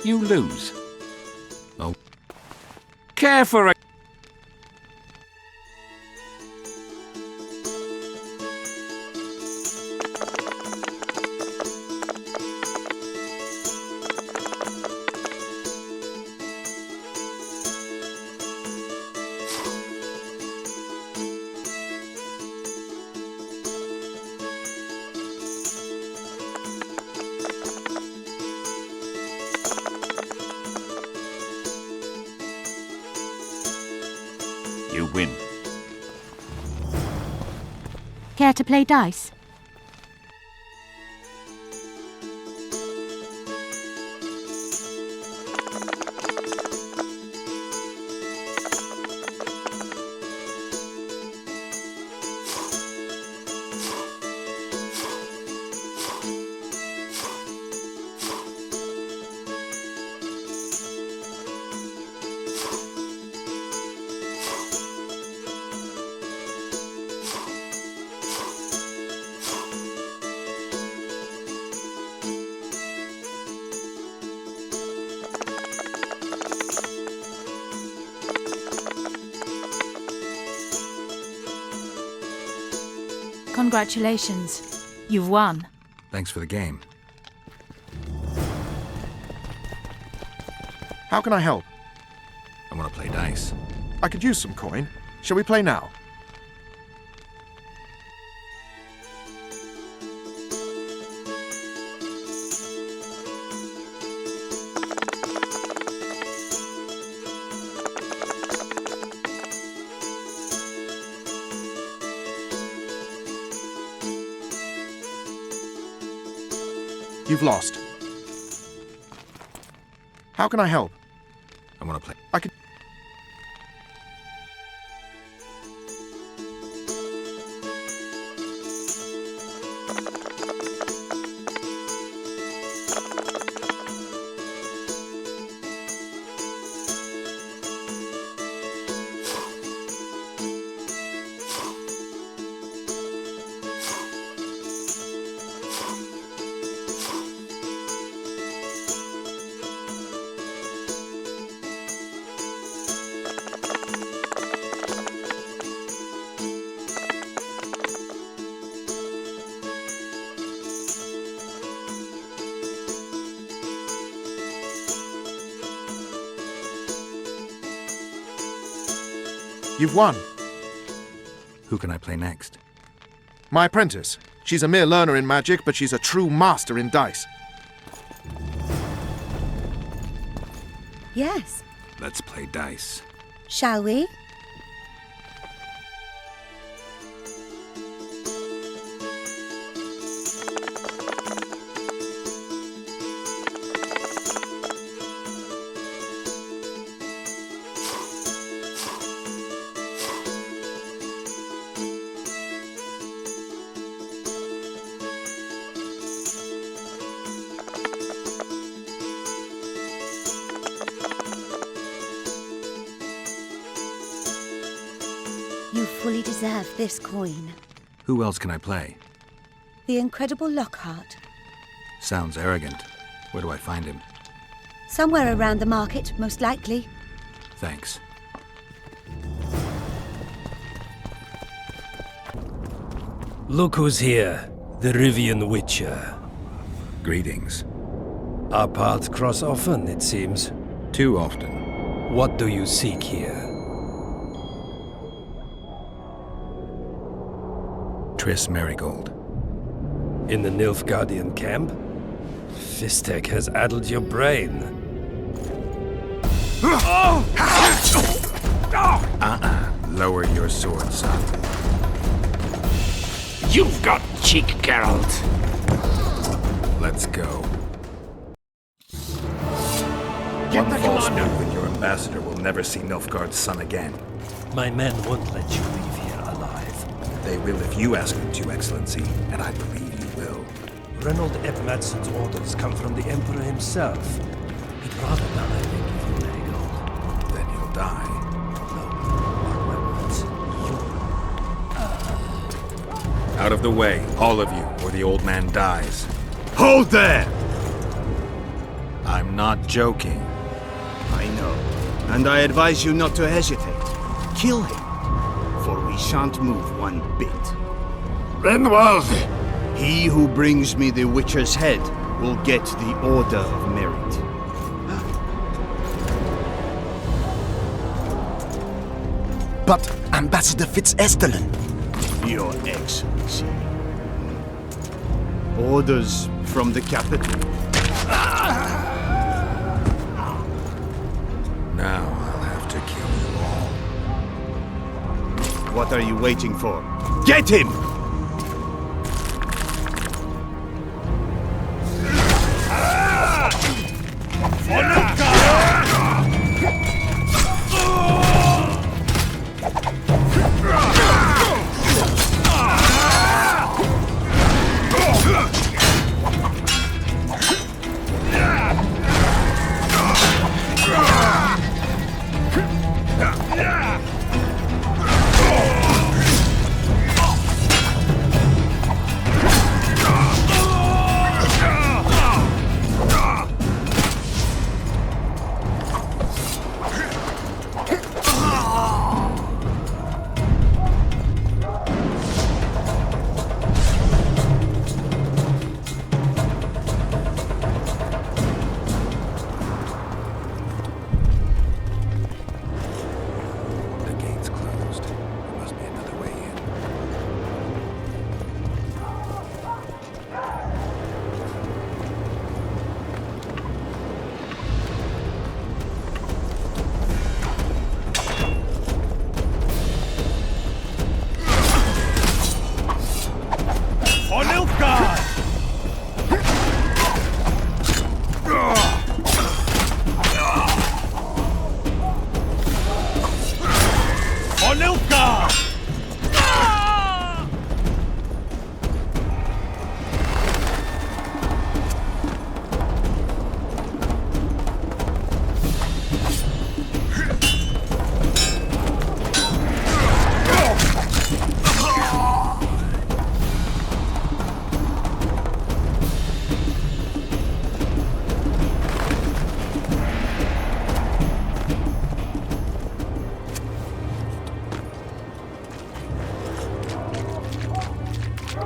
You lose. Oh. Care for a... You win. Care to play dice? Congratulations. You've won. Thanks for the game. How can I help? I want to play dice. I could use some coin. Shall we play now? You've lost. How can I help? I want to play. I could... You've won. Who can I play next? My apprentice. She's a mere learner in magic, but she's a true master in dice. Yes. Let's play dice. Shall we? You fully deserve this coin. Who else can I play? The incredible Lockhart. Sounds arrogant. Where do I find him? Somewhere around the market, most likely. Thanks. Look who's here, the Rivian Witcher. Greetings. Our paths cross often, it seems. Too often. What do you seek here? Triss Marigold. In the Nilfgaardian camp? Fistek has addled your brain. Lower your sword, son. You've got cheek, Geralt. Let's go. Get One the false commander. move and your ambassador will never see Nilfgaard's son again. My men won't let you leave here alive. They will if you ask them to, Excellency, and I believe you will. Reynold Ep Madsen's orders come from the Emperor himself. He'd rather die than give you Marigold. Then he'll die. No, mark my words. Out of the way, all of you, or the old man dies. Hold there! I'm not joking. I know, and I advise you not to hesitate. Kill him, for we shan't move one bit. Renwald! He who brings me the Witcher's head will get the Order of Merit. But Ambassador Fitzestellen... Your Excellency. Orders from the capital. Now I'll have to kill you all. What are you waiting for? Get him!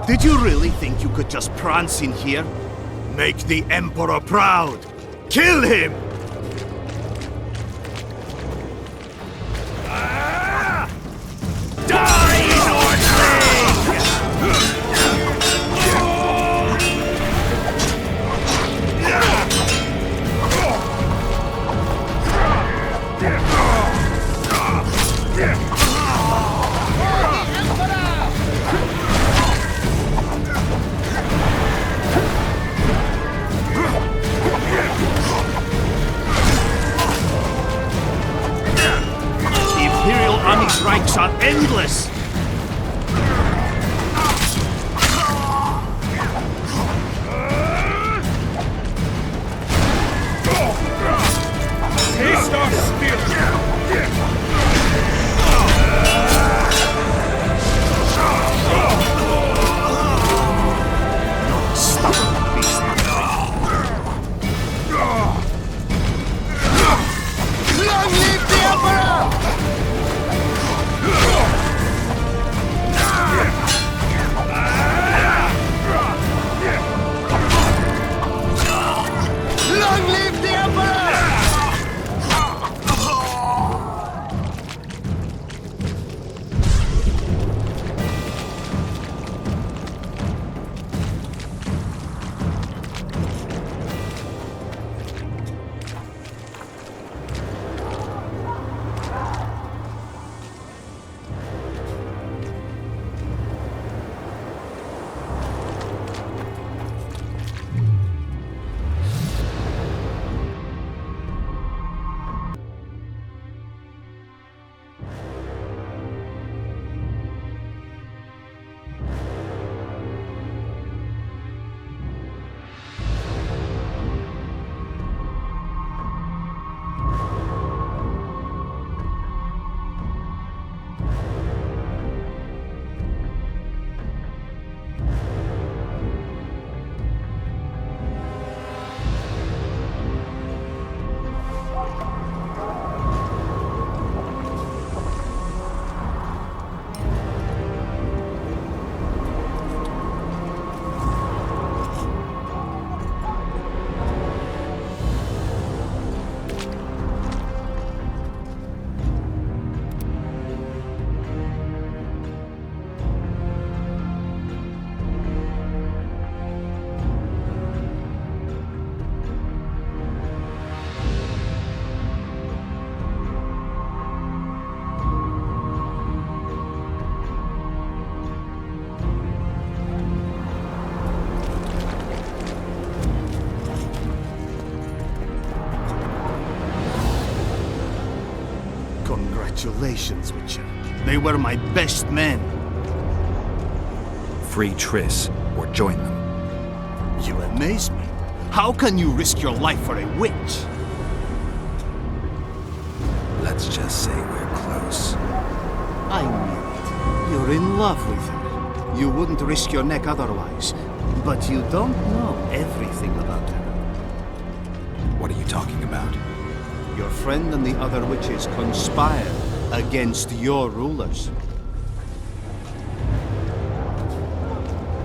Did you really think you could just prance in here? Make the Emperor proud! Kill him! Congratulations, Witcher. They were my best men. Free Triss, or join them. You amaze me. How can you risk your life for a witch? Let's just say we're close. I knew it. You're in love with her. You wouldn't risk your neck otherwise. But you don't know everything about her. What are you talking about? Your friend and the other witches conspired against your rulers.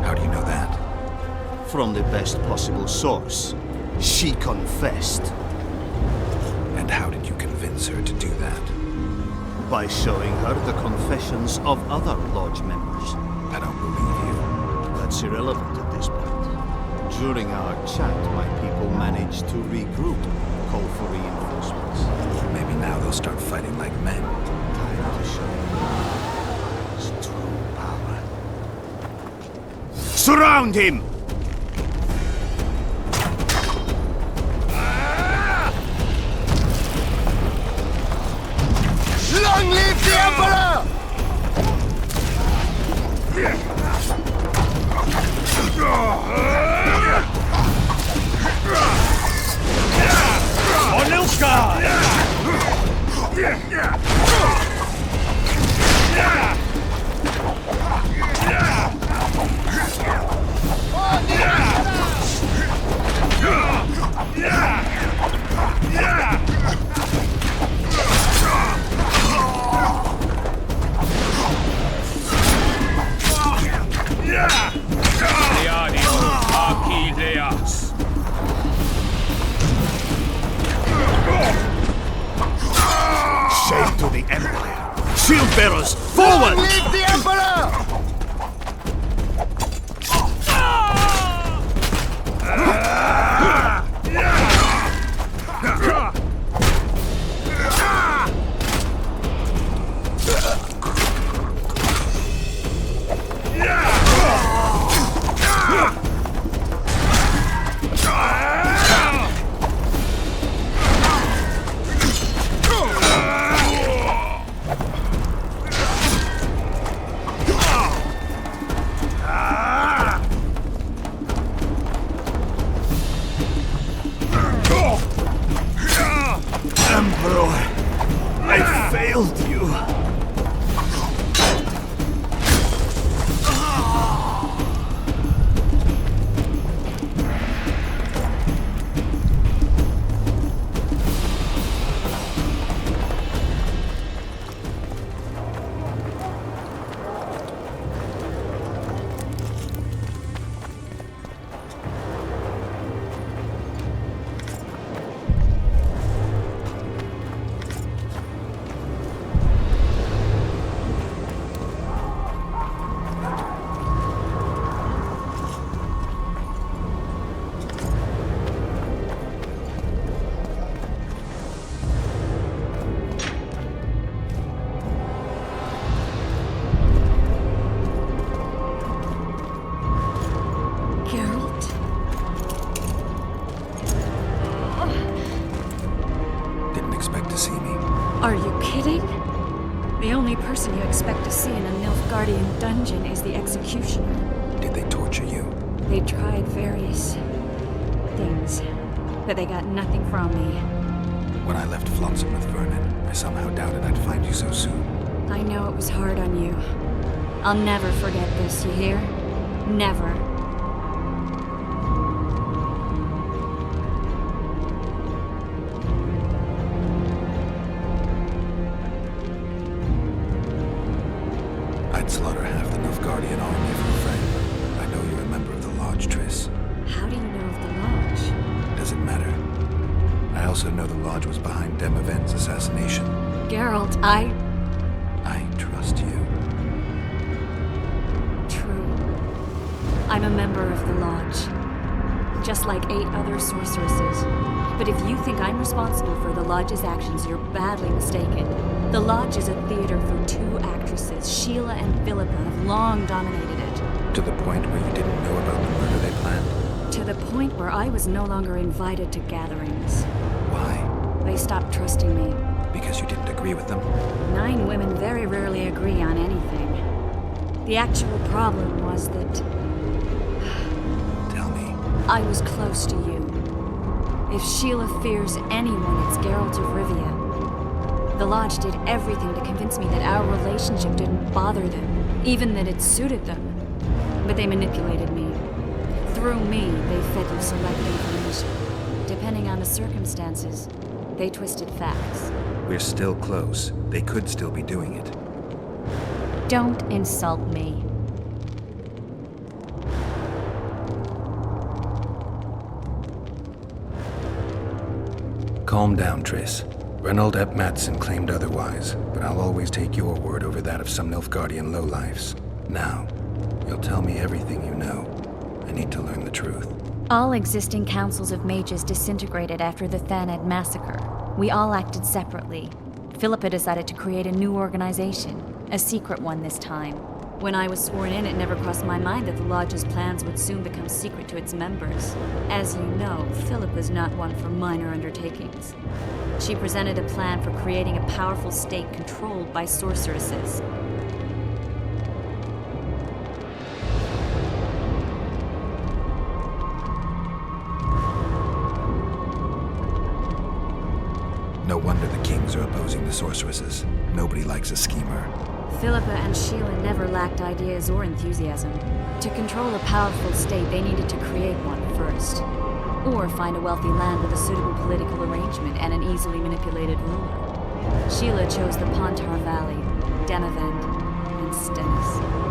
How do you know that? From the best possible source. She confessed. And how did you convince her to do that? By showing her the confessions of other Lodge members. I don't believe you. That's irrelevant at this point. During our chat, my people managed to regroup, call for reinforcements. Maybe now they'll start fighting like men. Time to show his true power. Surround him! Long live the Emperor! Shame to the Empire! Shield bearers, forward! Long live the Emperor! Emperor, I failed you. Expect to see me. Are you kidding? The only person you expect to see in a Nilfgaardian dungeon is the executioner. Did they torture you? They tried various things, but they got nothing from me. When I left Flonsum with Vernon, I somehow doubted I'd find you so soon. I know it was hard on you. I'll never forget this, you hear? Never. I'd slaughter half the Nilfgaardian army for a friend. I know you're a member of the Lodge, Triss. How do you know of the Lodge? Does it matter? I also know the Lodge was behind Demaven's assassination. Geralt, I trust you. True. I'm a member of the Lodge. Just like 8 other sorceresses. But if you think I'm responsible for the Lodge's actions, you're badly mistaken. The Lodge is a theater for 2 actresses. Sheila and Philippa have long dominated it. To the point where you didn't know about the murder they planned? To the point where I was no longer invited to gatherings. Why? They stopped trusting me. Because you didn't agree with them? 9 women very rarely agree on anything. The actual problem was that... Tell me. I was close to you. If Sheila fears anyone, it's Geralt of Rivia. The Lodge did everything to convince me that our relationship didn't bother them, even that it suited them. But they manipulated me. Through me, they fed you select information. Depending on the circumstances, they twisted facts. We're still close. They could still be doing it. Don't insult me. Calm down, Triss. Reynold Ep Matson claimed otherwise, but I'll always take your word over that of some Nilfgaardian lowlifes. Now, you'll tell me everything you know. I need to learn the truth. All existing councils of mages disintegrated after the Thaned massacre. We all acted separately. Philippa decided to create a new organization, a secret one this time. When I was sworn in, it never crossed my mind that the Lodge's plans would soon become secret to its members. As you know, Philippa's not one for minor undertakings. She presented a plan for creating a powerful state controlled by sorceresses. No wonder the kings are opposing the sorceresses. Nobody likes a schemer. Philippa and Sheila never lacked ideas or enthusiasm. To control a powerful state, they needed to create one first. Or find a wealthy land with a suitable political arrangement and an easily manipulated ruler. Sheila chose the Pontar Valley, Demavend, and Stennis.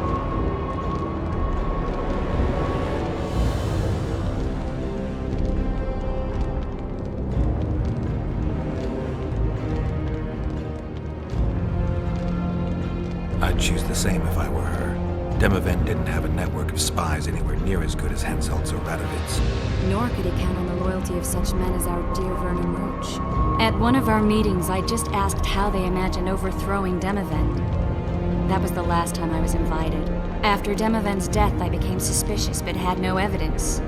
I'd choose the same if I were her. Demavend didn't have a network of spies anywhere near as good as Henselt's or Radovid's. Nor could he count on the loyalty of such men as our dear Vernon Roach. At one of our meetings, I just asked how they imagined overthrowing Demavend. That was the last time I was invited. After Demavend's death, I became suspicious, but had no evidence.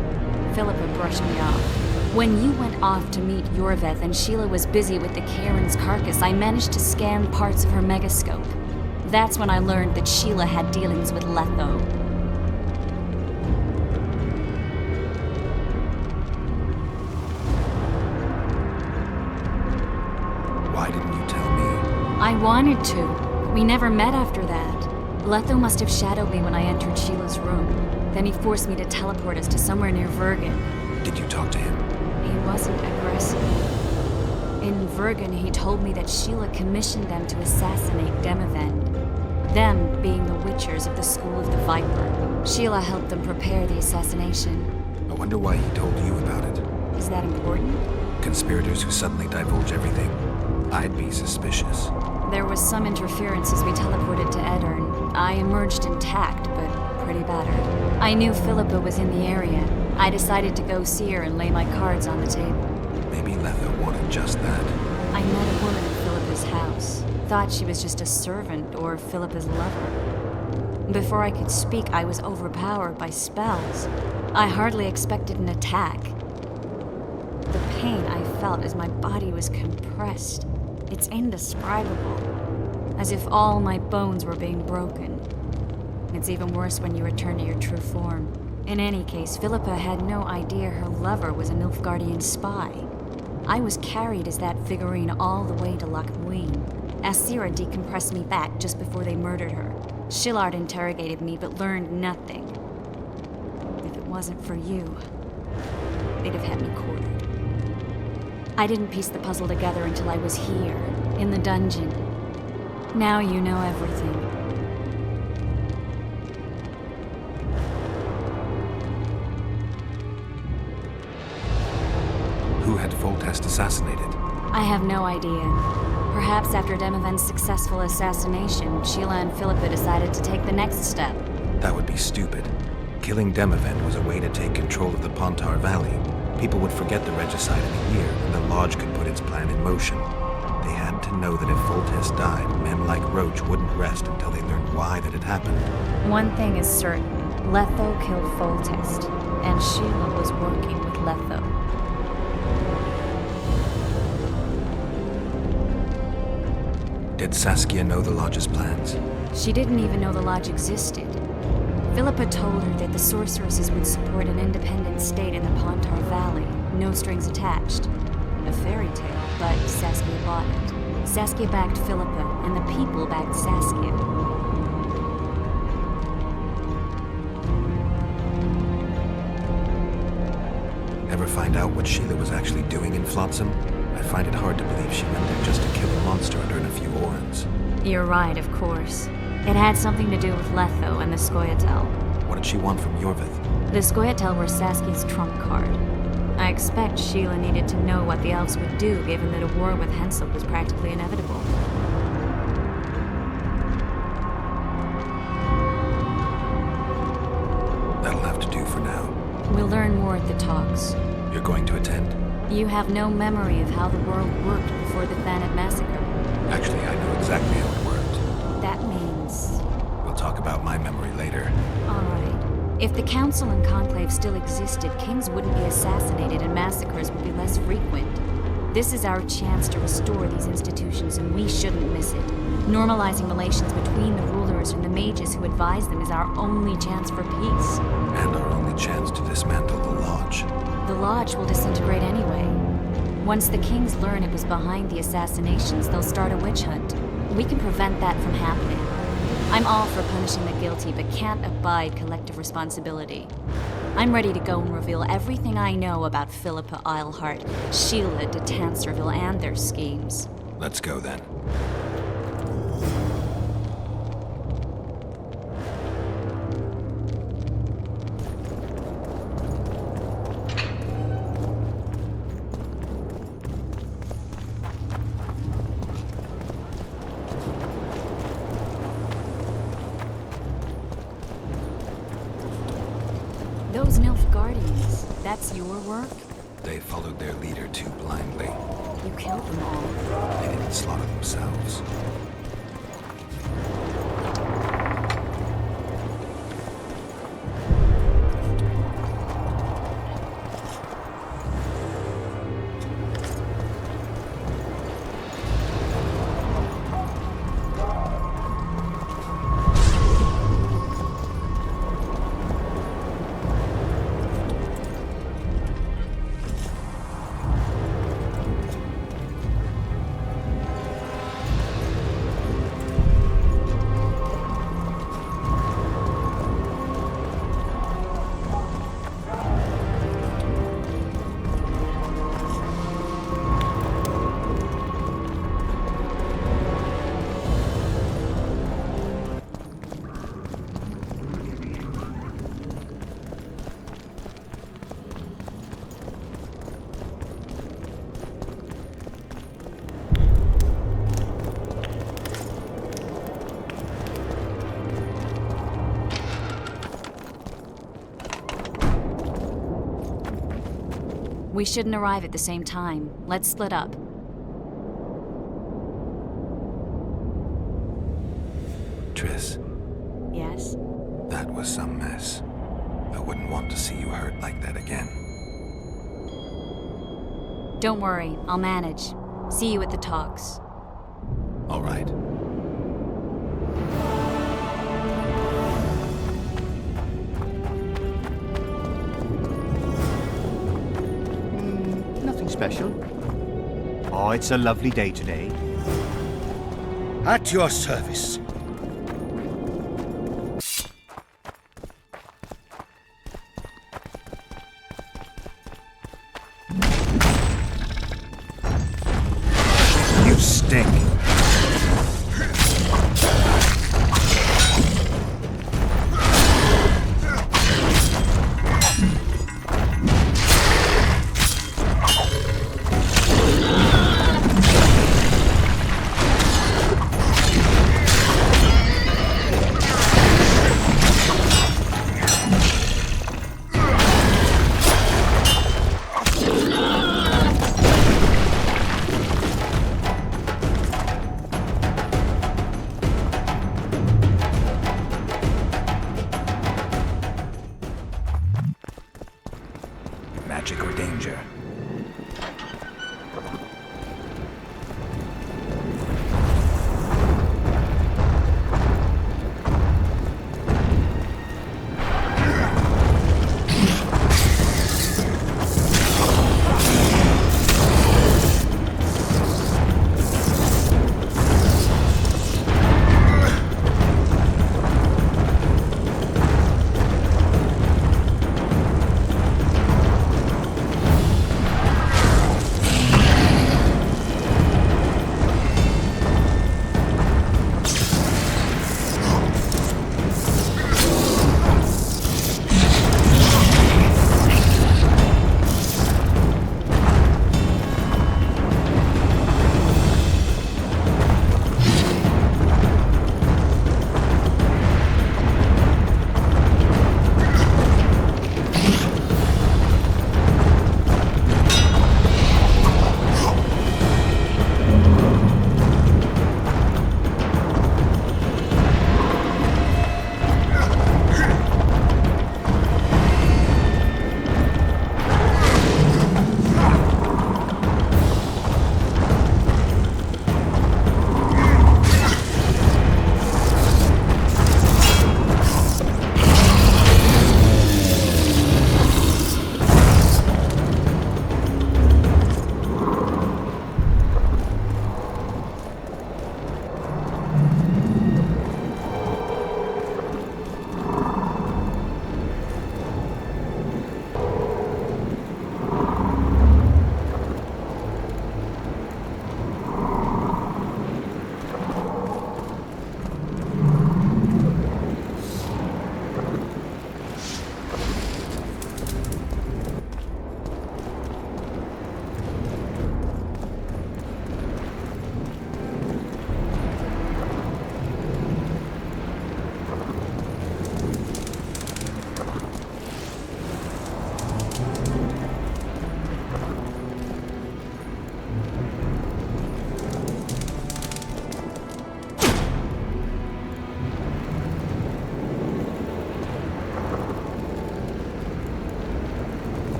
Philippa brushed me off. When you went off to meet Yorveth and Sheila was busy with the Karen's carcass, I managed to scan parts of her megascope. That's when I learned that Sheila had dealings with Letho. Why didn't you tell me? I wanted to. We never met after that. Letho must have shadowed me when I entered Sheila's room. Then he forced me to teleport us to somewhere near Vergen. Did you talk to him? He wasn't aggressive. In Vergen, he told me that Sheila commissioned them to assassinate Demavend. Them being the Witchers of the School of the Viper. Sheila helped them prepare the assassination. I wonder why he told you about it. Is that important? Conspirators who suddenly divulge everything. I'd be suspicious. There was some interference as we teleported to Edirn. I emerged intact, but pretty battered. I knew Philippa was in the area. I decided to go see her and lay my cards on the table. Maybe Letho wanted just that. I met a woman at Philippa's house. Thought she was just a servant or Philippa's lover. Before I could speak, I was overpowered by spells. I hardly expected an attack. The pain I felt as my body was compressed. It's indescribable. As if all my bones were being broken. It's even worse when you return to your true form. In any case, Philippa had no idea her lover was a Nilfgaardian spy. I was carried as that figurine all the way to Loch Muin. Asira decompressed me back just before they murdered her. Shillard interrogated me but learned nothing. If it wasn't for you, they'd have had me quartered. I didn't piece the puzzle together until I was here, in the dungeon. Now you know everything. Who had Foltest assassinated? I have no idea. Perhaps after Demavend's successful assassination, Sheila and Philippa decided to take the next step. That would be stupid. Killing Demavend was a way to take control of the Pontar Valley. People would forget the regicide in a year, and the Lodge could put its plan in motion. They had to know that if Foltest died, men like Roach wouldn't rest until they learned why that had happened. One thing is certain. Letho killed Foltest, and Sheila was working with Letho. Did Saskia know the Lodge's plans? She didn't even know the Lodge existed. Philippa told her that the sorceresses would support an independent state in the Pontar Valley, no strings attached. A fairy tale, but Saskia bought it. Saskia backed Philippa, and the people backed Saskia. Ever find out what Sheila was actually doing in Flotsam? I find it hard to believe she went there just to kill a monster and earn a few orens. You're right, of course. It had something to do with Letho and the Scoia'tael. What did she want from Yorvith? The Scoia'tael were Saskia's trump card. I expect Sheila needed to know what the elves would do, given that a war with Hensel was practically inevitable. That'll have to do for now. We'll learn more at the talks. You're going to attend? You have no memory of how the world worked before the Thanid massacre. Actually, I know exactly how it worked. That means... We'll talk about my memory later. Alright. If the Council and Conclave still existed, kings wouldn't be assassinated and massacres would be less frequent. This is our chance to restore these institutions, and we shouldn't miss it. Normalizing relations between the rulers and the mages who advise them is our only chance for peace. And our only chance to dismantle the Lodge. The Lodge will disintegrate anyway. Once the kings learn it was behind the assassinations, they'll start a witch hunt. We can prevent that from happening. I'm all for punishing the guilty, but can't abide collective responsibility. I'm ready to go and reveal everything I know about Philippa Eilhart, Sheila de Tanserville, and their schemes. Let's go then. Those Nilfgaardians, that's your work? They followed their leader too blindly. You killed them all. They didn't slaughter themselves. We shouldn't arrive at the same time. Let's split up. Triss. Yes? That was some mess. I wouldn't want to see you hurt like that again. Don't worry, I'll manage. See you at the talks. All right. Nothing special. Oh, it's a lovely day today. At your service. You stink. Magic or danger?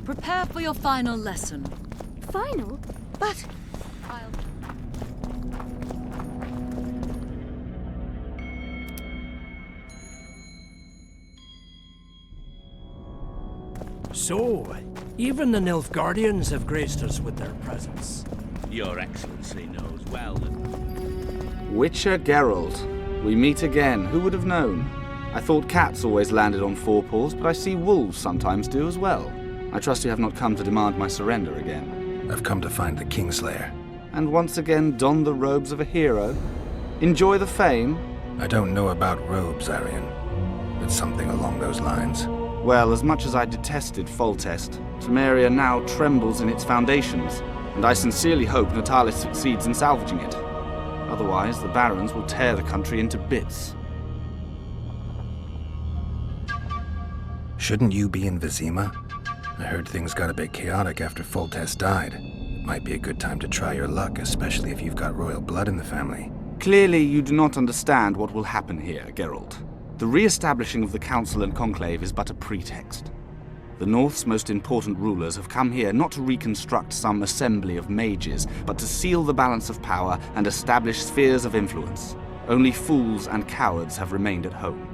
Prepare for your final lesson. Final? But... So, even the Nilfgaardians have graced us with their presence. Your Excellency knows well that... Witcher Geralt. We meet again. Who would have known? I thought cats always landed on four paws, but I see wolves sometimes do as well. I trust you have not come to demand my surrender again. I've come to find the Kingslayer. And once again don the robes of a hero? Enjoy the fame? I don't know about robes, Arian. It's something along those lines. Well, as much as I detested Foltest, Temeria now trembles in its foundations, and I sincerely hope Natalis succeeds in salvaging it. Otherwise, the Barons will tear the country into bits. Shouldn't you be in Vizima? I heard things got a bit chaotic after Foltest died. It might be a good time to try your luck, especially if you've got royal blood in the family. Clearly, you do not understand what will happen here, Geralt. The re-establishing of the Council and Conclave is but a pretext. The North's most important rulers have come here not to reconstruct some assembly of mages, but to seal the balance of power and establish spheres of influence. Only fools and cowards have remained at home.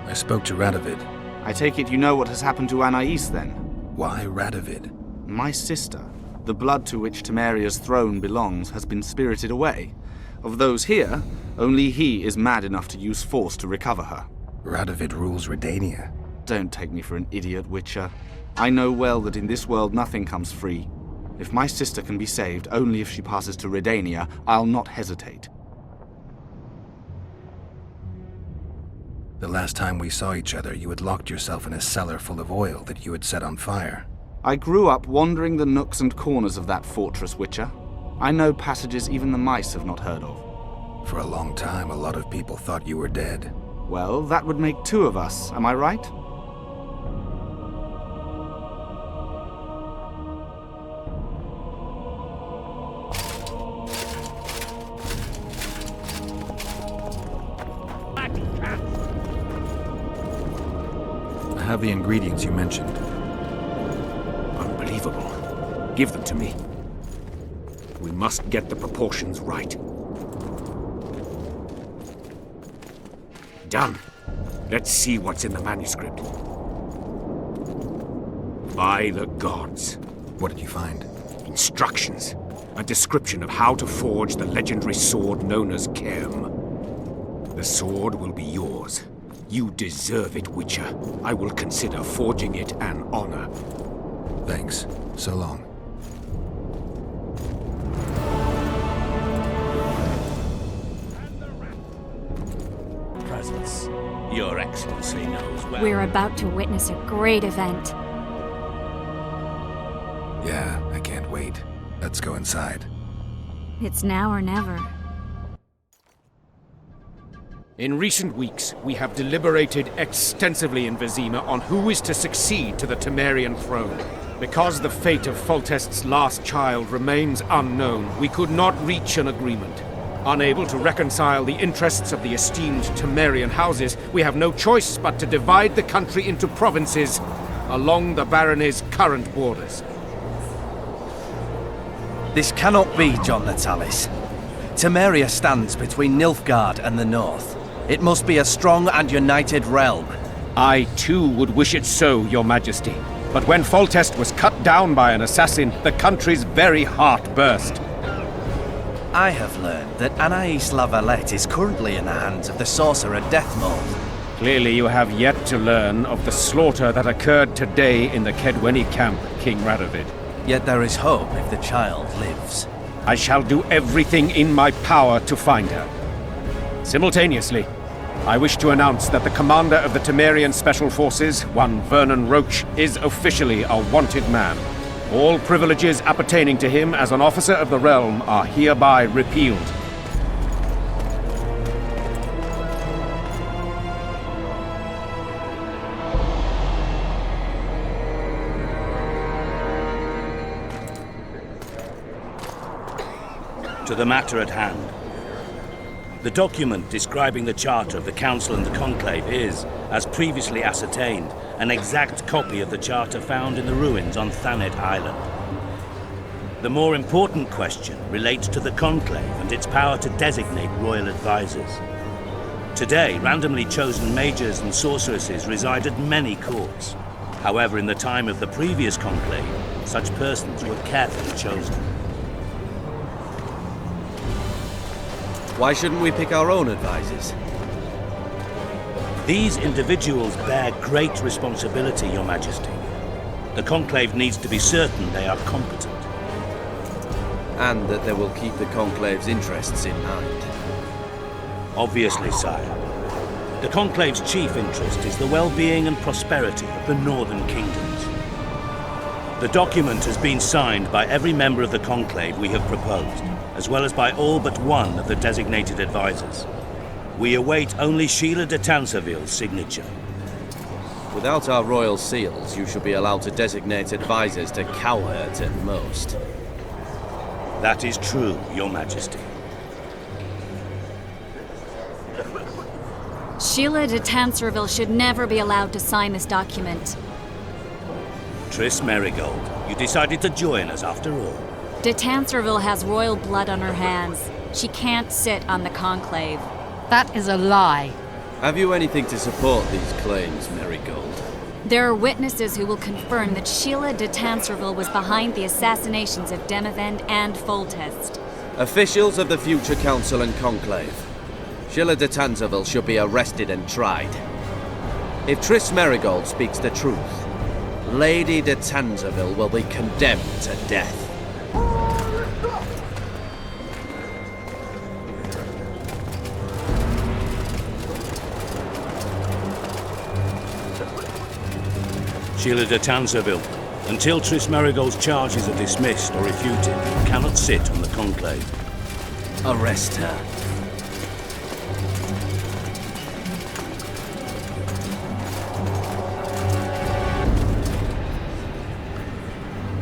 I spoke to Radovid. I take it you know what has happened to Anais, then? Why Radovid? My sister, the blood to which Temeria's throne belongs, has been spirited away. Of those here, only he is mad enough to use force to recover her. Radovid rules Redania. Don't take me for an idiot, Witcher. I know well that in this world nothing comes free. If my sister can be saved only if she passes to Redania, I'll not hesitate. The last time we saw each other, you had locked yourself in a cellar full of oil that you had set on fire. I grew up wandering the nooks and corners of that fortress, Witcher. I know passages even the mice have not heard of. For a long time, a lot of people thought you were dead. Well, that would make two of us, am I right? I have the ingredients you mentioned. Unbelievable. Give them to me. We must get the proportions right. Done. Let's see what's in the manuscript. By the gods. What did you find? Instructions. A description of how to forge the legendary sword known as Kerm. The sword will be yours. You deserve it, Witcher. I will consider forging it an honor. Thanks. So long. Presence. Your Excellency knows well. We're about to witness a great event. Yeah, I can't wait. Let's go inside. It's now or never. In recent weeks, we have deliberated extensively in Vizima on who is to succeed to the Temerian throne. Because the fate of Foltest's last child remains unknown, we could not reach an agreement. Unable to reconcile the interests of the esteemed Temerian houses, we have no choice but to divide the country into provinces along the barony's current borders. This cannot be, John Natalis. Temeria stands between Nilfgaard and the north. It must be a strong and united realm. I, too, would wish it so, Your Majesty. But when Foltest was cut down by an assassin, the country's very heart burst. I have learned that Anais La Valette is currently in the hands of the sorcerer Deathmold. Clearly you have yet to learn of the slaughter that occurred today in the Kedweni camp, King Radovid. Yet there is hope if the child lives. I shall do everything in my power to find her. Simultaneously, I wish to announce that the commander of the Temerian Special Forces, one Vernon Roach, is officially a wanted man. All privileges appertaining to him as an officer of the realm are hereby repealed. To the matter at hand. The document describing the charter of the Council and the Conclave is, as previously ascertained, an exact copy of the charter found in the ruins on Thanet Island. The more important question relates to the Conclave and its power to designate royal advisors. Today, randomly chosen mages and sorceresses reside at many courts. However, in the time of the previous Conclave, such persons were carefully chosen. Why shouldn't we pick our own advisors? These individuals bear great responsibility, Your Majesty. The Conclave needs to be certain they are competent. And that they will keep the Conclave's interests in mind. Obviously, sire. The Conclave's chief interest is the well-being and prosperity of the Northern Kingdoms. The document has been signed by every member of the Conclave we have proposed, as well as by all but one of the designated advisors. We await only Sheila de Tanserville's signature. Without our royal seals, you should be allowed to designate advisors to cowherds at most. That is true, Your Majesty. Sheila de Tanserville should never be allowed to sign this document. Triss Merigold, you decided to join us after all. De Tanserville has royal blood on her hands. She can't sit on the Conclave. That is a lie. Have you anything to support these claims, Merigold? There are witnesses who will confirm that Sheila de Tanserville was behind the assassinations of Demavend and Foltest. Officials of the future Council and Conclave. Sheila de Tanserville should be arrested and tried. If Triss Merigold speaks the truth, Lady de Tanserville will be condemned to death. Sheila de Tanserville, until Triss Merigold's charges are dismissed or refuted, cannot sit on the Conclave. Arrest her.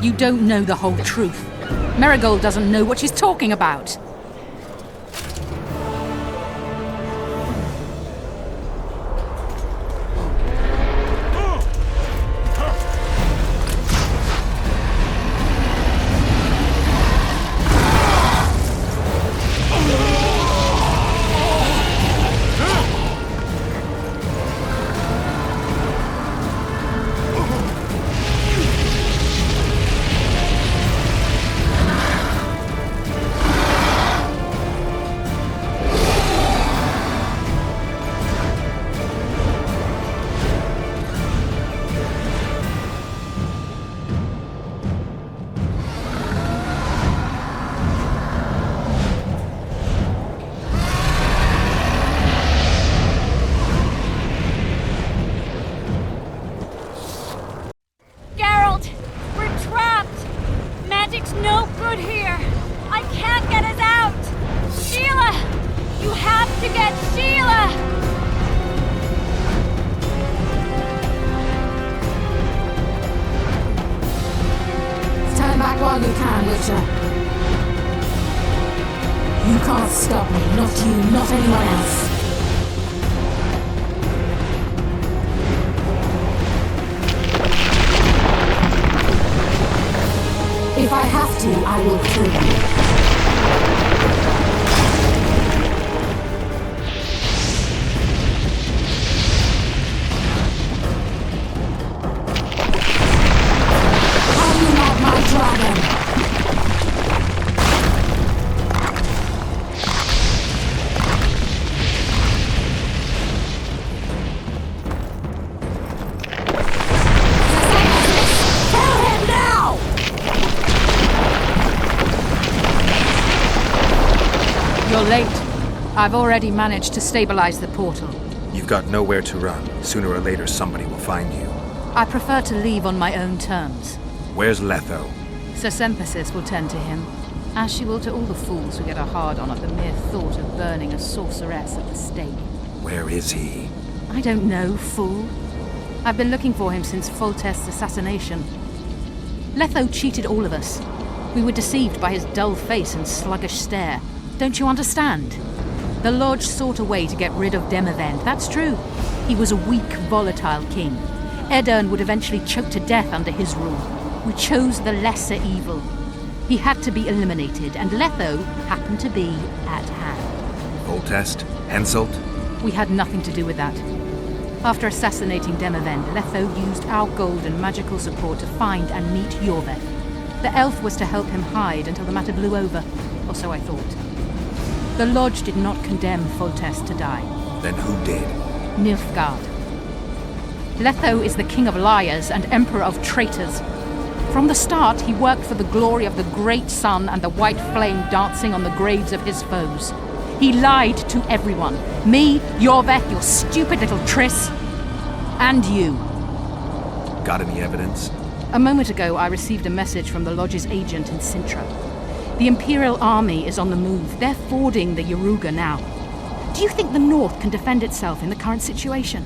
You don't know the whole truth. Merigold doesn't know what she's talking about. You can't stop me, not you, not anyone else. If I have to, I will kill you. You're late. I've already managed to stabilize the portal. You've got nowhere to run. Sooner or later, somebody will find you. I prefer to leave on my own terms. Where's Letho? Symphysis will tend to him, as she will to all the fools who get a hard-on at the mere thought of burning a sorceress at the stake. Where is he? I don't know, fool. I've been looking for him since Foltest's assassination. Letho cheated all of us. We were deceived by his dull face and sluggish stare. Don't you understand? The Lodge sought a way to get rid of Demavend, that's true. He was a weak, volatile king. Edirn would eventually choke to death under his rule. We chose the lesser evil. He had to be eliminated, and Letho happened to be at hand. Foltest? Henselt? We had nothing to do with that. After assassinating Demavend, Letho used our gold and magical support to find and meet Yorveth. The elf was to help him hide until the matter blew over, or so I thought. The Lodge did not condemn Foltest to die. Then who did? Nilfgaard. Letho is the king of liars and emperor of traitors. From the start, he worked for the glory of the great sun and the white flame dancing on the graves of his foes. He lied to everyone. Me, Jorvek, your stupid little Triss, and you. Got any evidence? A moment ago, I received a message from the Lodge's agent in Sintra. The Imperial Army is on the move. They're fording the Yaruga now. Do you think the North can defend itself in the current situation?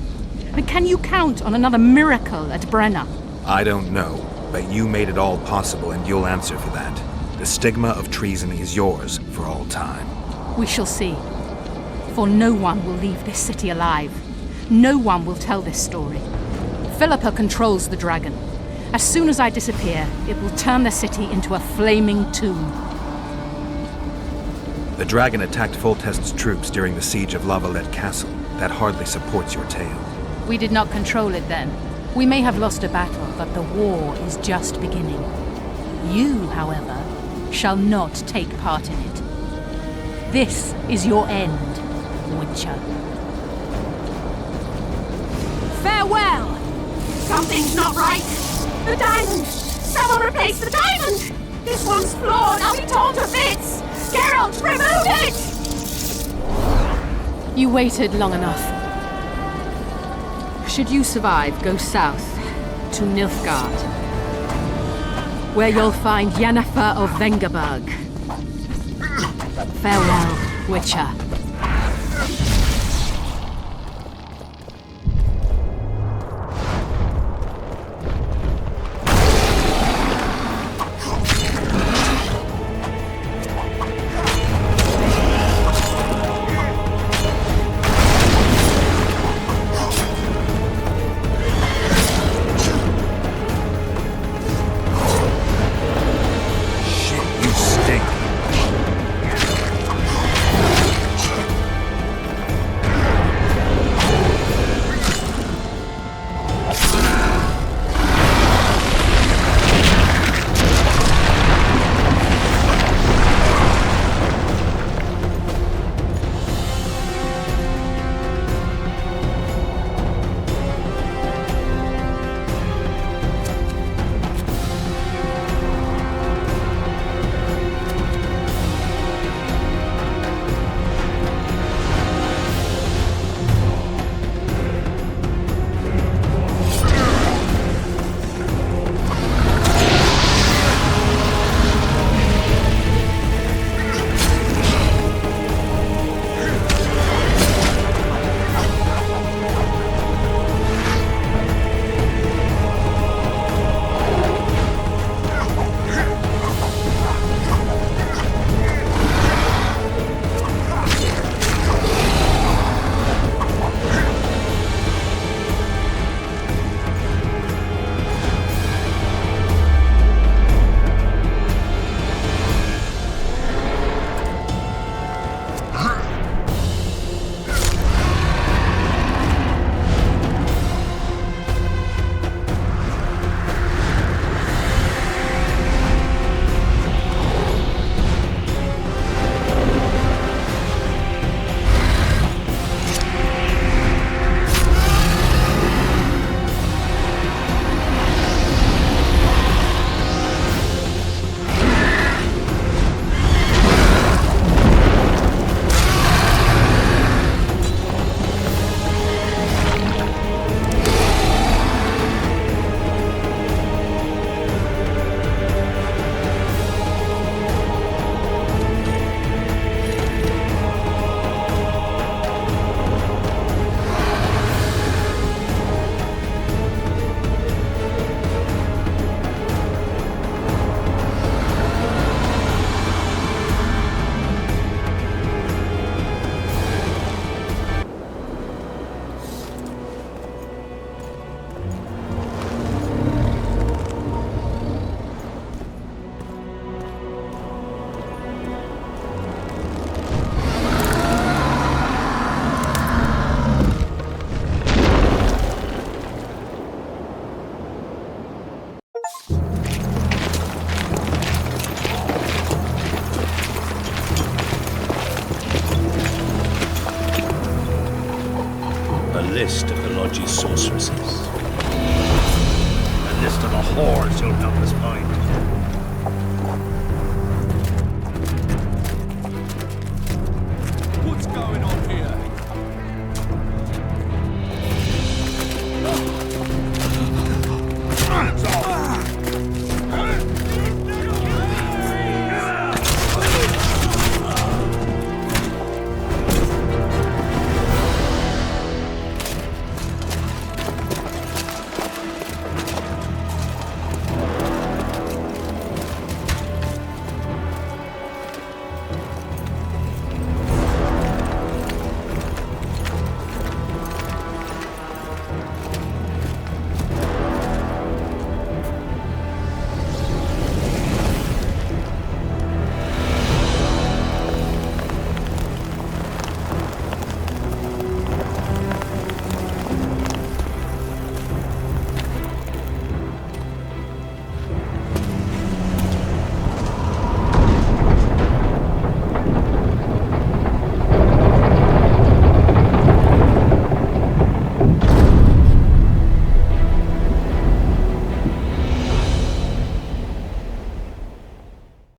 And can you count on another miracle at Brenna? I don't know, but you made it all possible and you'll answer for that. The stigma of treason is yours for all time. We shall see. For no one will leave this city alive. No one will tell this story. Philippa controls the dragon. As soon as I disappear, it will turn the city into a flaming tomb. The dragon attacked Foltest's troops during the siege of La Valette Castle. That hardly supports your tale. We did not control it then. We may have lost a battle, but the war is just beginning. You, however, shall not take part in it. This is your end, Witcher. Farewell! Something's not right! The diamond! Someone replace the diamond! This one's flawed! I'll be torn to bits! Geralt, remove it! You waited long enough. Should you survive, go south to Nilfgaard, where you'll find Yennefer of Vengerberg. Farewell, Witcher. list of the Lodge's sorceresses. A list of the whores you'll help us find.